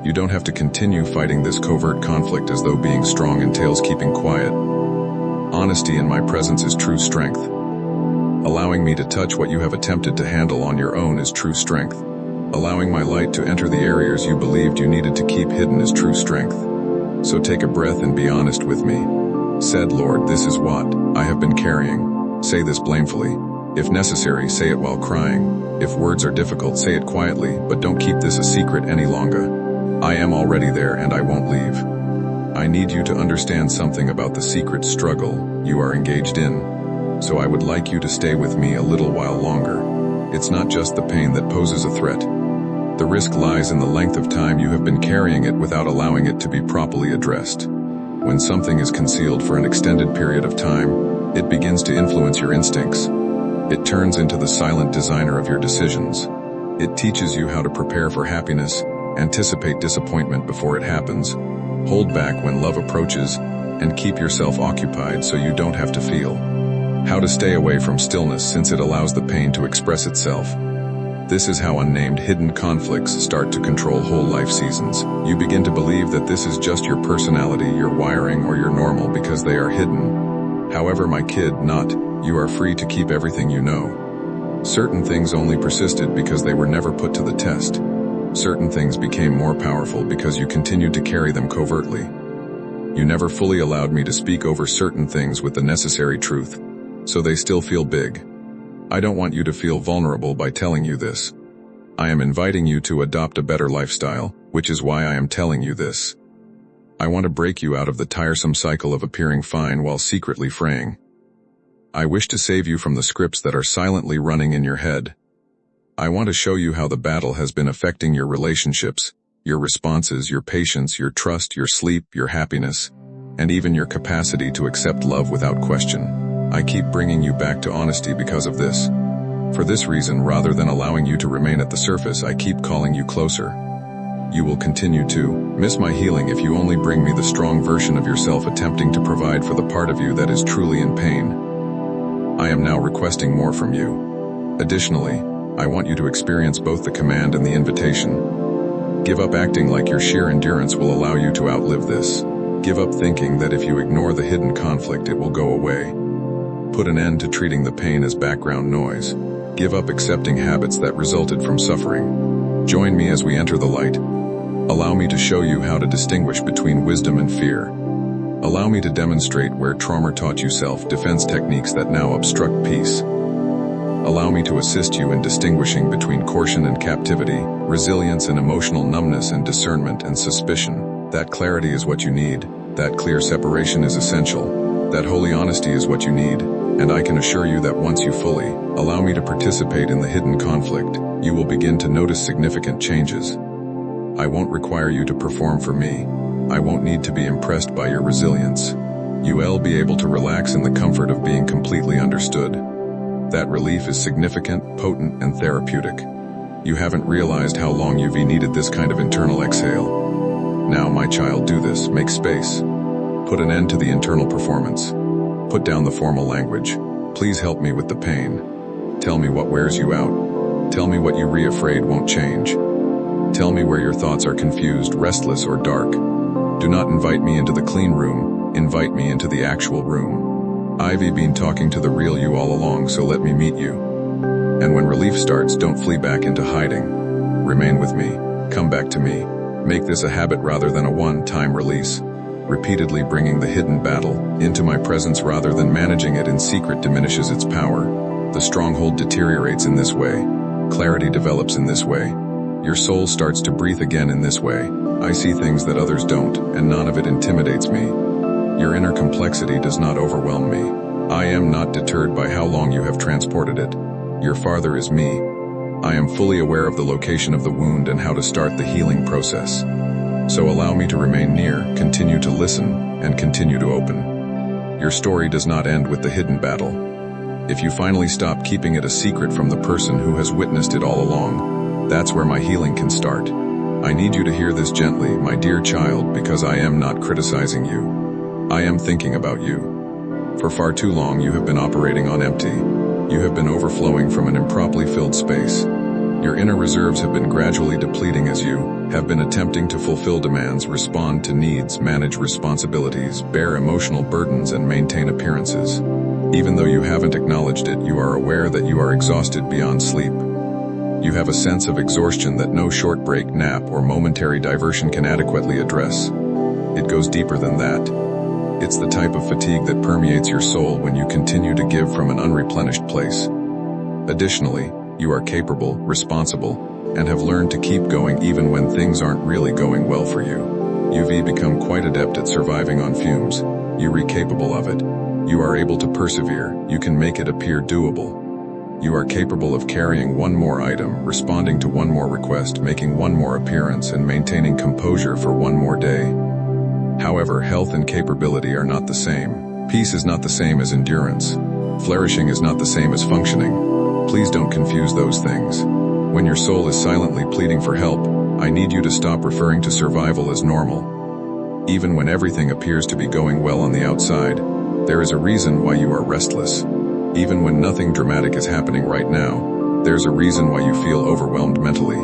You don't have to continue fighting this covert conflict as though being strong entails keeping quiet. Honesty in my presence is true strength. Allowing me to touch what you have attempted to handle on your own is true strength. Allowing my light to enter the areas you believed you needed to keep hidden is true strength. So take a breath and be honest with me. Said Lord, this is what I have been carrying. Say this blamefully. If necessary, say it while crying. If words are difficult, say it quietly, but don't keep this a secret any longer. I am already there and I won't leave. I need you to understand something about the secret struggle you are engaged in. So I would like you to stay with me a little while longer. It's not just the pain that poses a threat. The risk lies in the length of time you have been carrying it without allowing it to be properly addressed. When something is concealed for an extended period of time, it begins to influence your instincts. It turns into the silent designer of your decisions. It teaches you how to prepare for happiness, anticipate disappointment before it happens, hold back when love approaches, and keep yourself occupied so you don't have to feel. How to stay away from stillness since it allows the pain to express itself. This is how unnamed hidden conflicts start to control whole life seasons. You begin to believe that this is just your personality, your wiring, or your normal because they are hidden. However, my kid, not. You are free to keep everything you know. Certain things only persisted because they were never put to the test. Certain things became more powerful because you continued to carry them covertly. You never fully allowed me to speak over certain things with the necessary truth, so they still feel big. I don't want you to feel vulnerable by telling you this. I am inviting you to adopt a better lifestyle, which is why I am telling you this. I want to break you out of the tiresome cycle of appearing fine while secretly fraying. I wish to save you from the scripts that are silently running in your head. I want to show you how the battle has been affecting your relationships, your responses, your patience, your trust, your sleep, your happiness, and even your capacity to accept love without question. I keep bringing you back to honesty because of this. For this reason, rather than allowing you to remain at the surface, I keep calling you closer. You will continue to miss my healing if you only bring me the strong version of yourself attempting to provide for the part of you that is truly in pain. I am now requesting more from you. Additionally, I want you to experience both the command and the invitation. Give up acting like your sheer endurance will allow you to outlive this. Give up thinking that if you ignore the hidden conflict, it will go away. Put an end to treating the pain as background noise. Give up accepting habits that resulted from suffering. Join me as we enter the light. Allow me to show you how to distinguish between wisdom and fear. Allow me to demonstrate where trauma taught you self-defense techniques that now obstruct peace. Allow me to assist you in distinguishing between caution and captivity, resilience and emotional numbness, and discernment and suspicion. That clarity is what you need. That clear separation is essential. That holy honesty is what you need. And I can assure you that once you fully allow me to participate in the hidden conflict, you will begin to notice significant changes. I won't require you to perform for me. I won't need to be impressed by your resilience. You will be able to relax in the comfort of being completely understood. That relief is significant, potent, and therapeutic. You haven't realized how long you've needed this kind of internal exhale. Now, my child, do this. Make space. Put an end to the internal performance. Put down the formal language. Please help me with the pain. Tell me what wears you out. Tell me what you afraid won't change. Tell me where your thoughts are confused, restless, or dark. Do not invite me into the clean room. Invite me into the actual room. I've been talking to the real you all along, so let me meet you. And when relief starts, don't flee back into hiding. Remain with me. Come back to me. Make this a habit rather than a one-time release. Repeatedly bringing the hidden battle into my presence rather than managing it in secret diminishes its power. The stronghold deteriorates in this way. Clarity develops in this way. Your soul starts to breathe again in this way. I see things that others don't, and none of it intimidates me. Your inner complexity does not overwhelm me. I am not deterred by how long you have transported it. Your Father is me. I am fully aware of the location of the wound and how to start the healing process. So allow me to remain near, continue to listen, and continue to open. Your story does not end with the hidden battle. If you finally stop keeping it a secret from the person who has witnessed it all along, that's where my healing can start. I need you to hear this gently, my dear child, because I am not criticizing you. I am thinking about you. For far too long you have been operating on empty. You have been overflowing from an improperly filled space. Your inner reserves have been gradually depleting as you have been attempting to fulfill demands, respond to needs, manage responsibilities, bear emotional burdens, and maintain appearances. Even though you haven't acknowledged it, you are aware that you are exhausted beyond sleep. You have a sense of exhaustion that no short break, nap, or momentary diversion can adequately address. It goes deeper than that. It's the type of fatigue that permeates your soul when you continue to give from an unreplenished place. Additionally, you are capable, responsible, and have learned to keep going even when things aren't really going well for you. You've become quite adept at surviving on fumes. You're capable of it. You are able to persevere. You can make it appear doable. You are capable of carrying one more item, responding to one more request, making one more appearance, and maintaining composure for one more day. However, health and capability are not the same. Peace is not the same as endurance. Flourishing is not the same as functioning. Please don't confuse those things. When your soul is silently pleading for help, I need you to stop referring to survival as normal. Even when everything appears to be going well on the outside, there is a reason why you are restless. Even when nothing dramatic is happening right now, there's a reason why you feel overwhelmed mentally.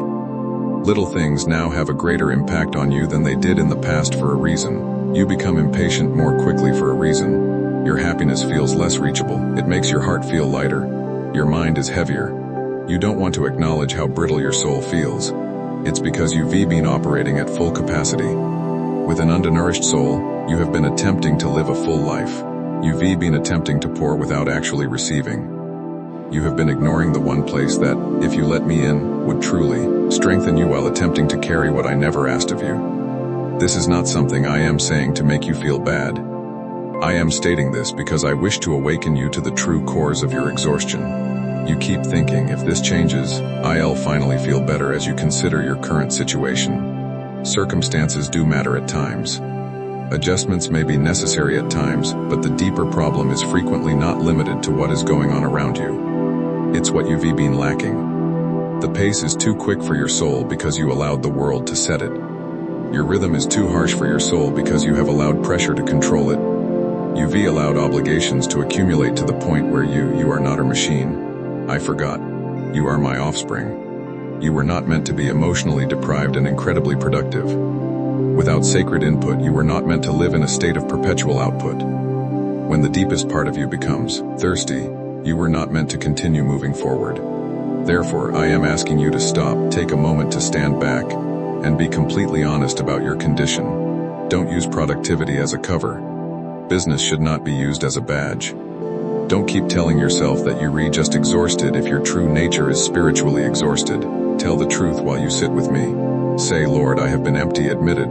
Little things now have a greater impact on you than they did in the past for a reason. You become impatient more quickly for a reason. Your happiness feels less reachable. It makes your heart feel lighter. Your mind is heavier. You don't want to acknowledge how brittle your soul feels. It's because you've been operating at full capacity. With an undernourished soul, you have been attempting to live a full life. You've been attempting to pour without actually receiving. You have been ignoring the one place that, if you let me in, would truly strengthen you while attempting to carry what I never asked of you. This is not something I am saying to make you feel bad. I am stating this because I wish to awaken you to the true cause of your exhaustion. You keep thinking, if this changes, I'll finally feel better as you consider your current situation. Circumstances do matter at times. Adjustments may be necessary at times, but the deeper problem is frequently not limited to what is going on around you. It's what you've been lacking. The pace is too quick for your soul because you allowed the world to set it. Your rhythm is too harsh for your soul because you have allowed pressure to control it. You've allowed obligations to accumulate to the point where you are not a machine. I forgot. You are my offspring. You were not meant to be emotionally deprived and incredibly productive. Without sacred input, you were not meant to live in a state of perpetual output. When the deepest part of you becomes thirsty, you were not meant to continue moving forward. Therefore, I am asking you to stop, take a moment to stand back, and be completely honest about your condition. Don't use productivity as a cover. Business should not be used as a badge. Don't keep telling yourself that you're just exhausted if your true nature is spiritually exhausted. Tell the truth while you sit with me. Say, Lord, I have been empty, admitted.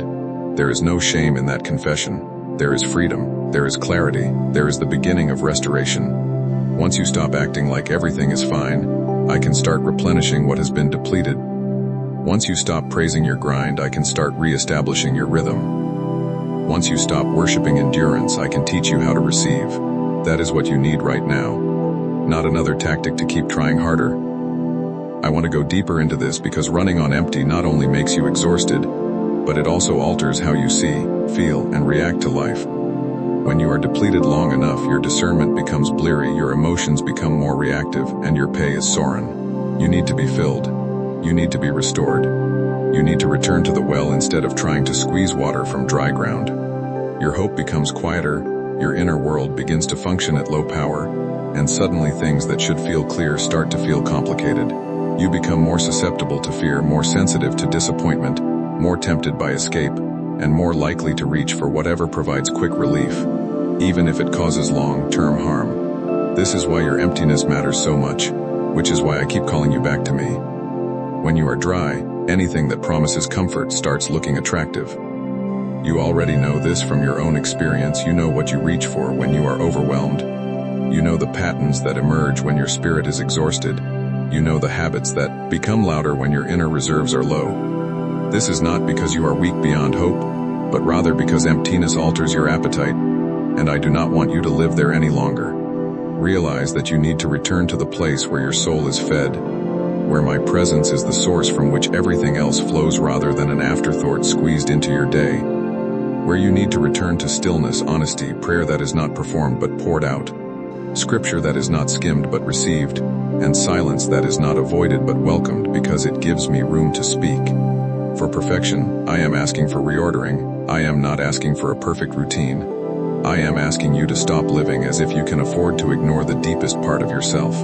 There is no shame in that confession. There is freedom. There is clarity. There is the beginning of restoration. Once you stop acting like everything is fine, I can start replenishing what has been depleted. Once you stop praising your grind, I can start re-establishing your rhythm. Once you stop worshiping endurance, I can teach you how to receive. That is what you need right now. Not another tactic to keep trying harder. I want to go deeper into this because running on empty not only makes you exhausted, but it also alters how you see, feel, and react to life. When you are depleted long enough, your discernment becomes bleary, your emotions become more reactive, and your pay is soaring. You need to be filled. You need to be restored. You need to return to the well instead of trying to squeeze water from dry ground. Your hope becomes quieter, your inner world begins to function at low power, and suddenly things that should feel clear start to feel complicated. You become more susceptible to fear, more sensitive to disappointment, more tempted by escape, and more likely to reach for whatever provides quick relief, even if it causes long-term harm. This is why your emptiness matters so much, which is why I keep calling you back to me. When you are dry, anything that promises comfort starts looking attractive. You already know this from your own experience. You know what you reach for when you are overwhelmed. You know the patterns that emerge when your spirit is exhausted. You know the habits that become louder when your inner reserves are low. This is not because you are weak beyond hope, but rather because emptiness alters your appetite, and I do not want you to live there any longer. Realize that you need to return to the place where your soul is fed, where my presence is the source from which everything else flows rather than an afterthought squeezed into your day, where you need to return to stillness, honesty, prayer that is not performed but poured out, scripture that is not skimmed but received, and silence that is not avoided but welcomed because it gives me room to speak. For perfection, I am asking for reordering. I am not asking for a perfect routine. I am asking you to stop living as if you can afford to ignore the deepest part of yourself.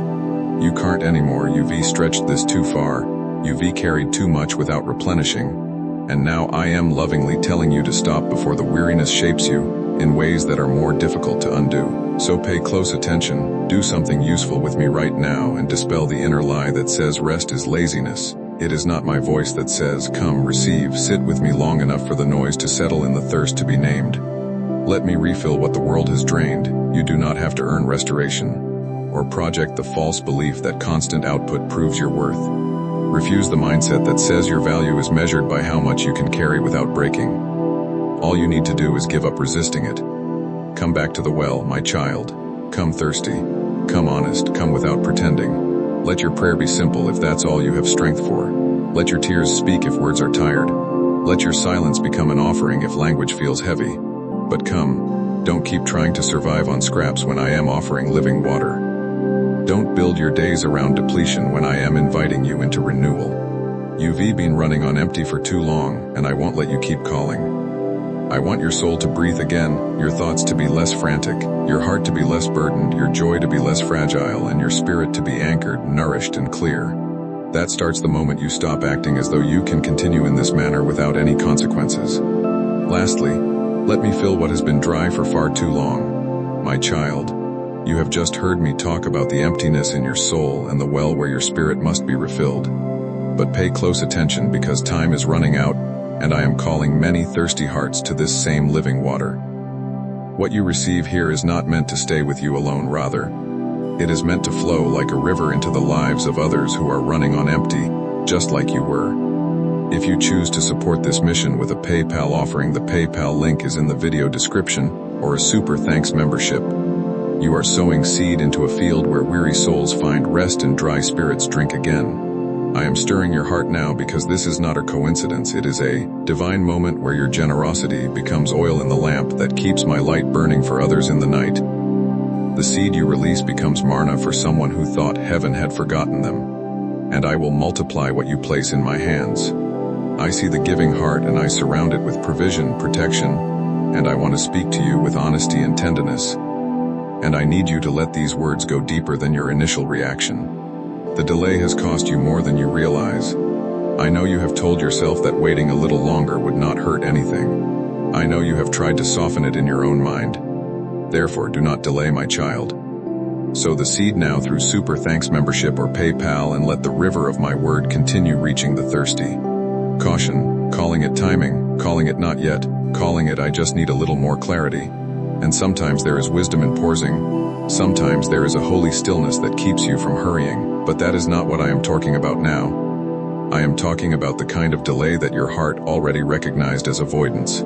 You can't anymore. You've stretched this too far. You've carried too much without replenishing. And now I am lovingly telling you to stop before the weariness shapes you in ways that are more difficult to undo. So pay close attention, do something useful with me right now, and dispel the inner lie that says rest is laziness. It is not my voice that says, come, receive, sit with me long enough for the noise to settle and the thirst to be named. Let me refill what the world has drained. You do not have to earn restoration, or project the false belief that constant output proves your worth. Refuse the mindset that says your value is measured by how much you can carry without breaking. All you need to do is give up resisting it. Come back to the well, my child. Come thirsty. Come honest. Come without pretending. Let your prayer be simple if that's all you have strength for. Let your tears speak if words are tired. Let your silence become an offering if language feels heavy. But come, don't keep trying to survive on scraps when I am offering living water. Don't build your days around depletion when I am inviting you into renewal. You've been running on empty for too long, and I won't let you keep calling. I want your soul to breathe again, your thoughts to be less frantic, your heart to be less burdened, your joy to be less fragile, and your spirit to be anchored, nourished, and clear. That starts the moment you stop acting as though you can continue in this manner without any consequences. Lastly, let me fill what has been dry for far too long. My child, you have just heard me talk about the emptiness in your soul and the well where your spirit must be refilled. But pay close attention, because time is running out, and I am calling many thirsty hearts to this same living water. What you receive here is not meant to stay with you alone, rather. It is meant to flow like a river into the lives of others who are running on empty, just like you were. If you choose to support this mission with a PayPal offering, the PayPal link is in the video description, or a Super Thanks membership. You are sowing seed into a field where weary souls find rest and dry spirits drink again. I am stirring your heart now because this is not a coincidence. It is a divine moment where your generosity becomes oil in the lamp that keeps my light burning for others in the night. The seed you release becomes manna for someone who thought heaven had forgotten them. And I will multiply what you place in my hands. I see the giving heart, and I surround it with provision, protection, and I want to speak to you with honesty and tenderness. And I need you to let these words go deeper than your initial reaction. The delay has cost you more than you realize. I know you have told yourself that waiting a little longer would not hurt anything. I know you have tried to soften it in your own mind. Therefore, do not delay, my child. Sow the seed now through Super Thanks membership or PayPal, and let the river of my word continue reaching the thirsty. Caution, calling it timing, calling it not yet, calling it I just need a little more clarity. And sometimes there is wisdom in pausing. Sometimes there is a holy stillness that keeps you from hurrying. But that is not what I am talking about now. I am talking about the kind of delay that your heart already recognized as avoidance,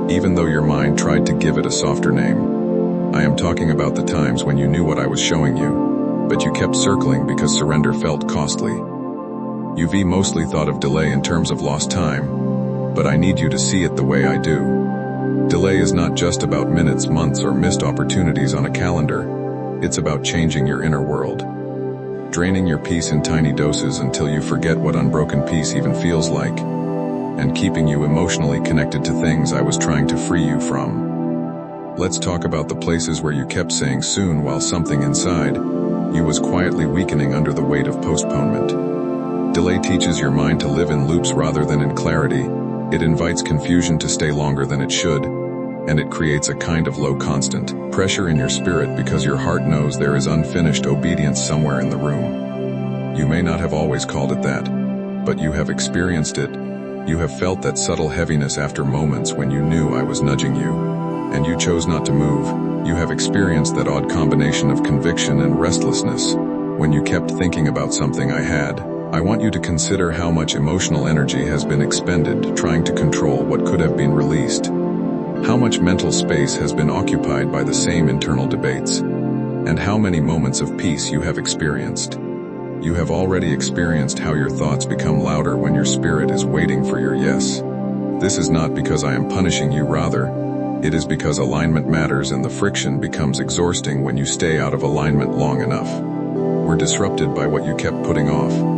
even though your mind tried to give it a softer name. I am talking about the times when you knew what I was showing you, but you kept circling because surrender felt costly. You've mostly thought of delay in terms of lost time, but I need you to see it the way I do. Delay is not just about minutes, months, or missed opportunities on a calendar. It's about changing your inner world. Draining your peace in tiny doses until you forget what unbroken peace even feels like, and keeping you emotionally connected to things I was trying to free you from. Let's talk about the places where you kept saying soon while something inside you was quietly weakening under the weight of postponement. Delay teaches your mind to live in loops rather than in clarity. It invites confusion to stay longer than it should, and it creates a kind of low constant pressure in your spirit because your heart knows there is unfinished obedience somewhere in the room. You may not have always called it that, but you have experienced it. You have felt that subtle heaviness after moments when you knew I was nudging you, and you chose not to move. You have experienced that odd combination of conviction and restlessness when you kept thinking about something I had. I want you to consider how much emotional energy has been expended trying to control what could have been released. How much mental space has been occupied by the same internal debates, and how many moments of peace you have experienced. You have already experienced how your thoughts become louder when your spirit is waiting for your yes. This is not because I am punishing you, rather, it is because alignment matters, and the friction becomes exhausting when you stay out of alignment long enough. We're disrupted by what you kept putting off.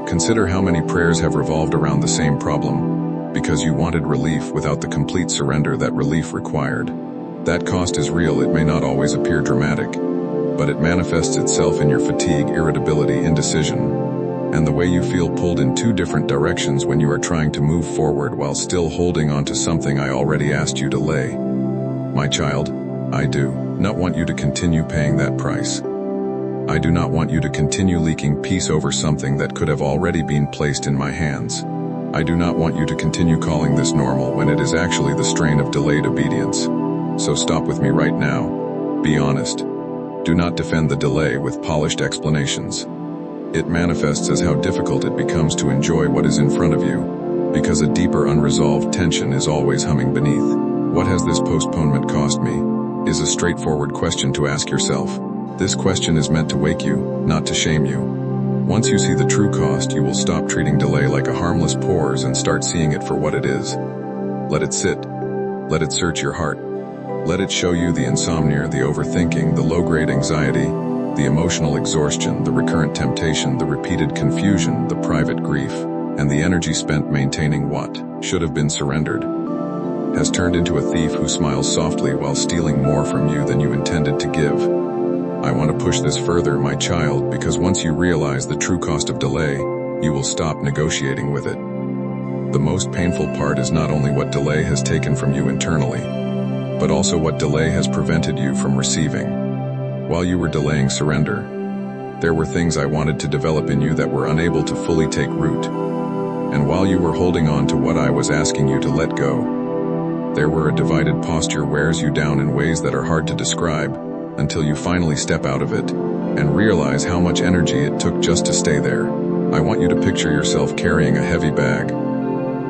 Consider how many prayers have revolved around the same problem, because you wanted relief without the complete surrender that relief required. That cost is real. It may not always appear dramatic, but it manifests itself in your fatigue, irritability, indecision, and the way you feel pulled in two different directions when you are trying to move forward while still holding on to something I already asked you to lay. My child, I do not want you to continue paying that price. I do not want you to continue leaking peace over something that could have already been placed in my hands. I do not want you to continue calling this normal when it is actually the strain of delayed obedience. So stop with me right now. Be honest. Do not defend the delay with polished explanations. It manifests as how difficult it becomes to enjoy what is in front of you, because a deeper unresolved tension is always humming beneath. What has this postponement cost me? Is a straightforward question to ask yourself. This question is meant to wake you, not to shame you. Once you see the true cost, you will stop treating delay like a harmless pause and start seeing it for what it is. Let it sit. Let it search your heart. Let it show you the insomnia, the overthinking, the low-grade anxiety, the emotional exhaustion, the recurrent temptation, the repeated confusion, the private grief, and the energy spent maintaining what should have been surrendered. Has turned into a thief who smiles softly while stealing more from you than you intended to give. I want to push this further, my child, because once you realize the true cost of delay, you will stop negotiating with it. The most painful part is not only what delay has taken from you internally, but also what delay has prevented you from receiving. While you were delaying surrender, there were things I wanted to develop in you that were unable to fully take root. And while you were holding on to what I was asking you to let go, there were a divided posture wears you down in ways that are hard to describe until you finally step out of it and realize how much energy it took just to stay there. I want you to picture yourself carrying a heavy bag.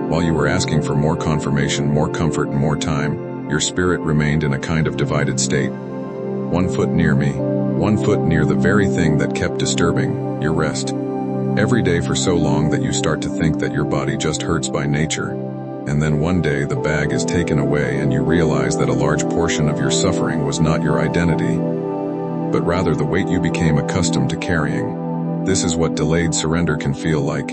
While you were asking for more confirmation, more comfort, and more time, your spirit remained in a kind of divided state. 1 foot near me, 1 foot near the very thing that kept disturbing your rest. Every day for so long that you start to think that your body just hurts by nature. And then one day the bag is taken away and you realize that a large portion of your suffering was not your identity, but rather the weight you became accustomed to carrying. This is what delayed surrender can feel like.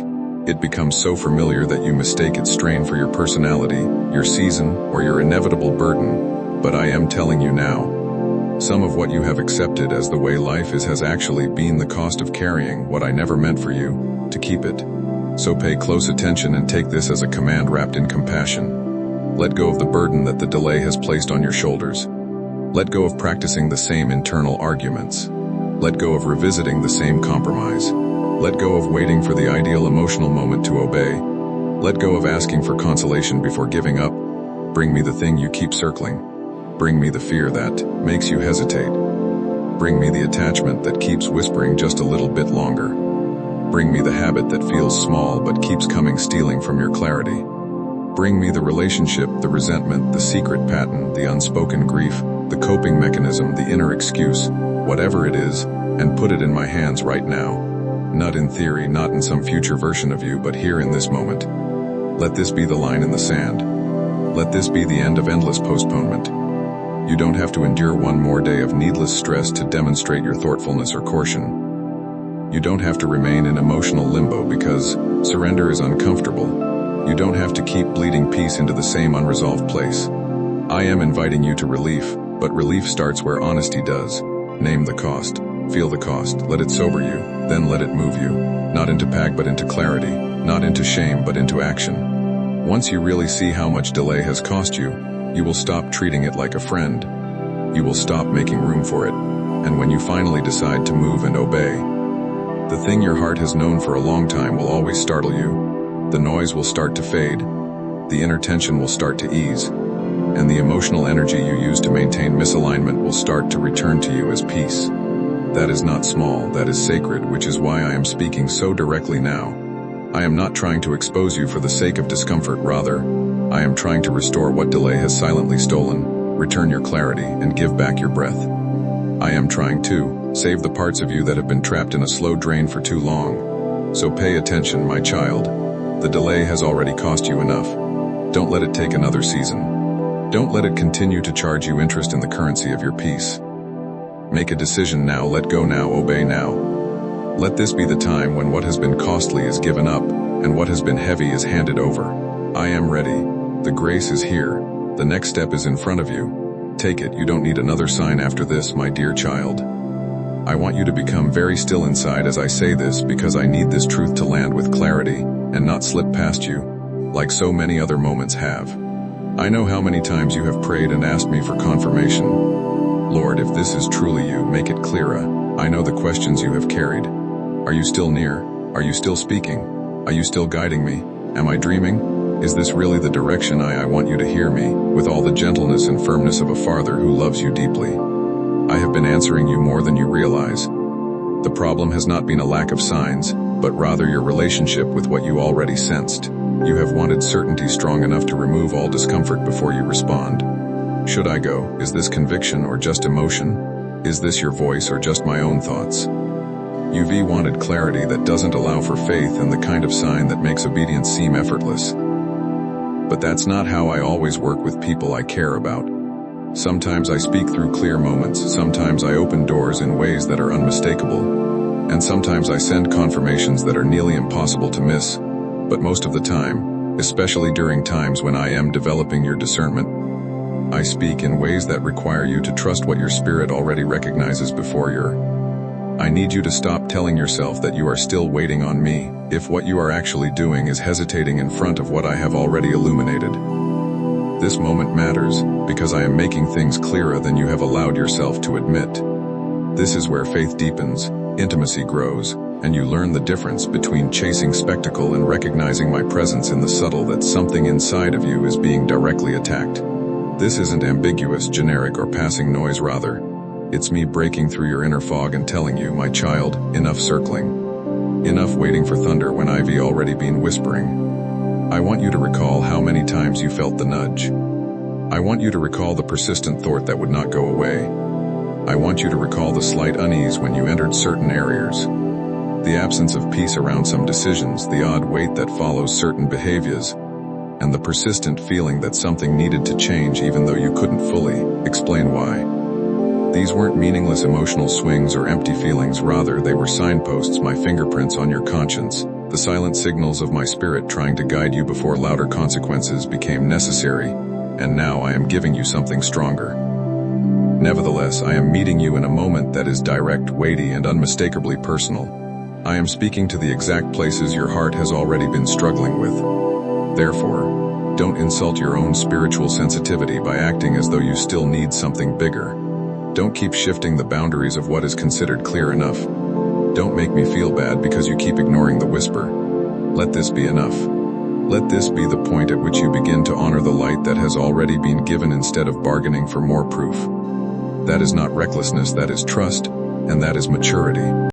It becomes so familiar that you mistake its strain for your personality, your season, or your inevitable burden. But I am telling you now, some of what you have accepted as the way life is has actually been the cost of carrying what I never meant for you to keep it. So pay close attention and take this as a command wrapped in compassion. Let go of the burden that the delay has placed on your shoulders. Let go of practicing the same internal arguments. Let go of revisiting the same compromise. Let go of waiting for the ideal emotional moment to obey. Let go of asking for consolation before giving up. Bring me the thing you keep circling. Bring me the fear that makes you hesitate. Bring me the attachment that keeps whispering just a little bit longer. Bring me the habit that feels small but keeps coming stealing from your clarity. Bring me the relationship, the resentment, the secret pattern, the unspoken grief, the coping mechanism, the inner excuse, whatever it is, and put it in my hands right now. Not in theory, not in some future version of you, but here in this moment. Let this be the line in the sand. Let this be the end of endless postponement. You don't have to endure one more day of needless stress to demonstrate your thoughtfulness or caution. You don't have to remain in emotional limbo because surrender is uncomfortable. You don't have to keep bleeding peace into the same unresolved place. I am inviting you to relief, but relief starts where honesty does. Name the cost. Feel the cost. Let it sober you. Then let it move you. Not into panic but into clarity. Not into shame but into action. Once you really see how much delay has cost you, you will stop treating it like a friend. You will stop making room for it. And when you finally decide to move and obey, the thing your heart has known for a long time will always startle you. The noise will start to fade. The inner tension will start to ease. And the emotional energy you use to maintain misalignment will start to return to you as peace. That is not small, that is sacred, which is why I am speaking so directly now. I am not trying to expose you for the sake of discomfort, rather, I am trying to restore what delay has silently stolen, return your clarity, and give back your breath. I am trying to save the parts of you that have been trapped in a slow drain for too long. So pay attention, my child. The delay has already cost you enough. Don't let it take another season. Don't let it continue to charge you interest in the currency of your peace. Make a decision now, let go now, obey now. Let this be the time when what has been costly is given up, and what has been heavy is handed over. I am ready. The grace is here. The next step is in front of you. Take it, you don't need another sign after this, my dear child. I want you to become very still inside as I say this because I need this truth to land with clarity and not slip past you, like so many other moments have. I know how many times you have prayed and asked me for confirmation. Lord, if this is truly you, make it clearer. I know the questions you have carried. Are you still near? Are you still speaking? Are you still guiding me? Am I dreaming? Is this really the direction I want you to hear me, with all the gentleness and firmness of a father who loves you deeply? I have been answering you more than you realize. The problem has not been a lack of signs, but rather your relationship with what you already sensed. You have wanted certainty strong enough to remove all discomfort before you respond. Should I go? Is this conviction or just emotion? Is this your voice or just my own thoughts? You've wanted clarity that doesn't allow for faith and the kind of sign that makes obedience seem effortless. But that's not how I always work with people I care about. Sometimes I speak through clear moments, sometimes I open doors in ways that are unmistakable, and sometimes I send confirmations that are nearly impossible to miss. But most of the time, especially during times when I am developing your discernment, I speak in ways that require you to trust what your spirit already recognizes before your I need you to stop telling yourself that you are still waiting on me, if what you are actually doing is hesitating in front of what I have already illuminated. This moment matters, because I am making things clearer than you have allowed yourself to admit. This is where faith deepens, intimacy grows, and you learn the difference between chasing spectacle and recognizing my presence in the subtle that something inside of you is being directly attacked. This isn't ambiguous, generic, or passing noise, rather. It's me breaking through your inner fog and telling you, my child, enough circling. Enough waiting for thunder when I've already been whispering. I want you to recall how many times you felt the nudge. I want you to recall the persistent thought that would not go away. I want you to recall the slight unease when you entered certain areas. The absence of peace around some decisions, the odd weight that follows certain behaviors, and the persistent feeling that something needed to change even though you couldn't fully explain why. These weren't meaningless emotional swings or empty feelings, rather they were signposts, my fingerprints on your conscience, the silent signals of my spirit trying to guide you before louder consequences became necessary, and now I am giving you something stronger. Nevertheless, I am meeting you in a moment that is direct, weighty, and unmistakably personal. I am speaking to the exact places your heart has already been struggling with. Therefore, don't insult your own spiritual sensitivity by acting as though you still need something bigger. Don't keep shifting the boundaries of what is considered clear enough. Don't make me feel bad because you keep ignoring the whisper. Let this be enough. Let this be the point at which you begin to honor the light that has already been given instead of bargaining for more proof. That is not recklessness, that is trust, and that is maturity.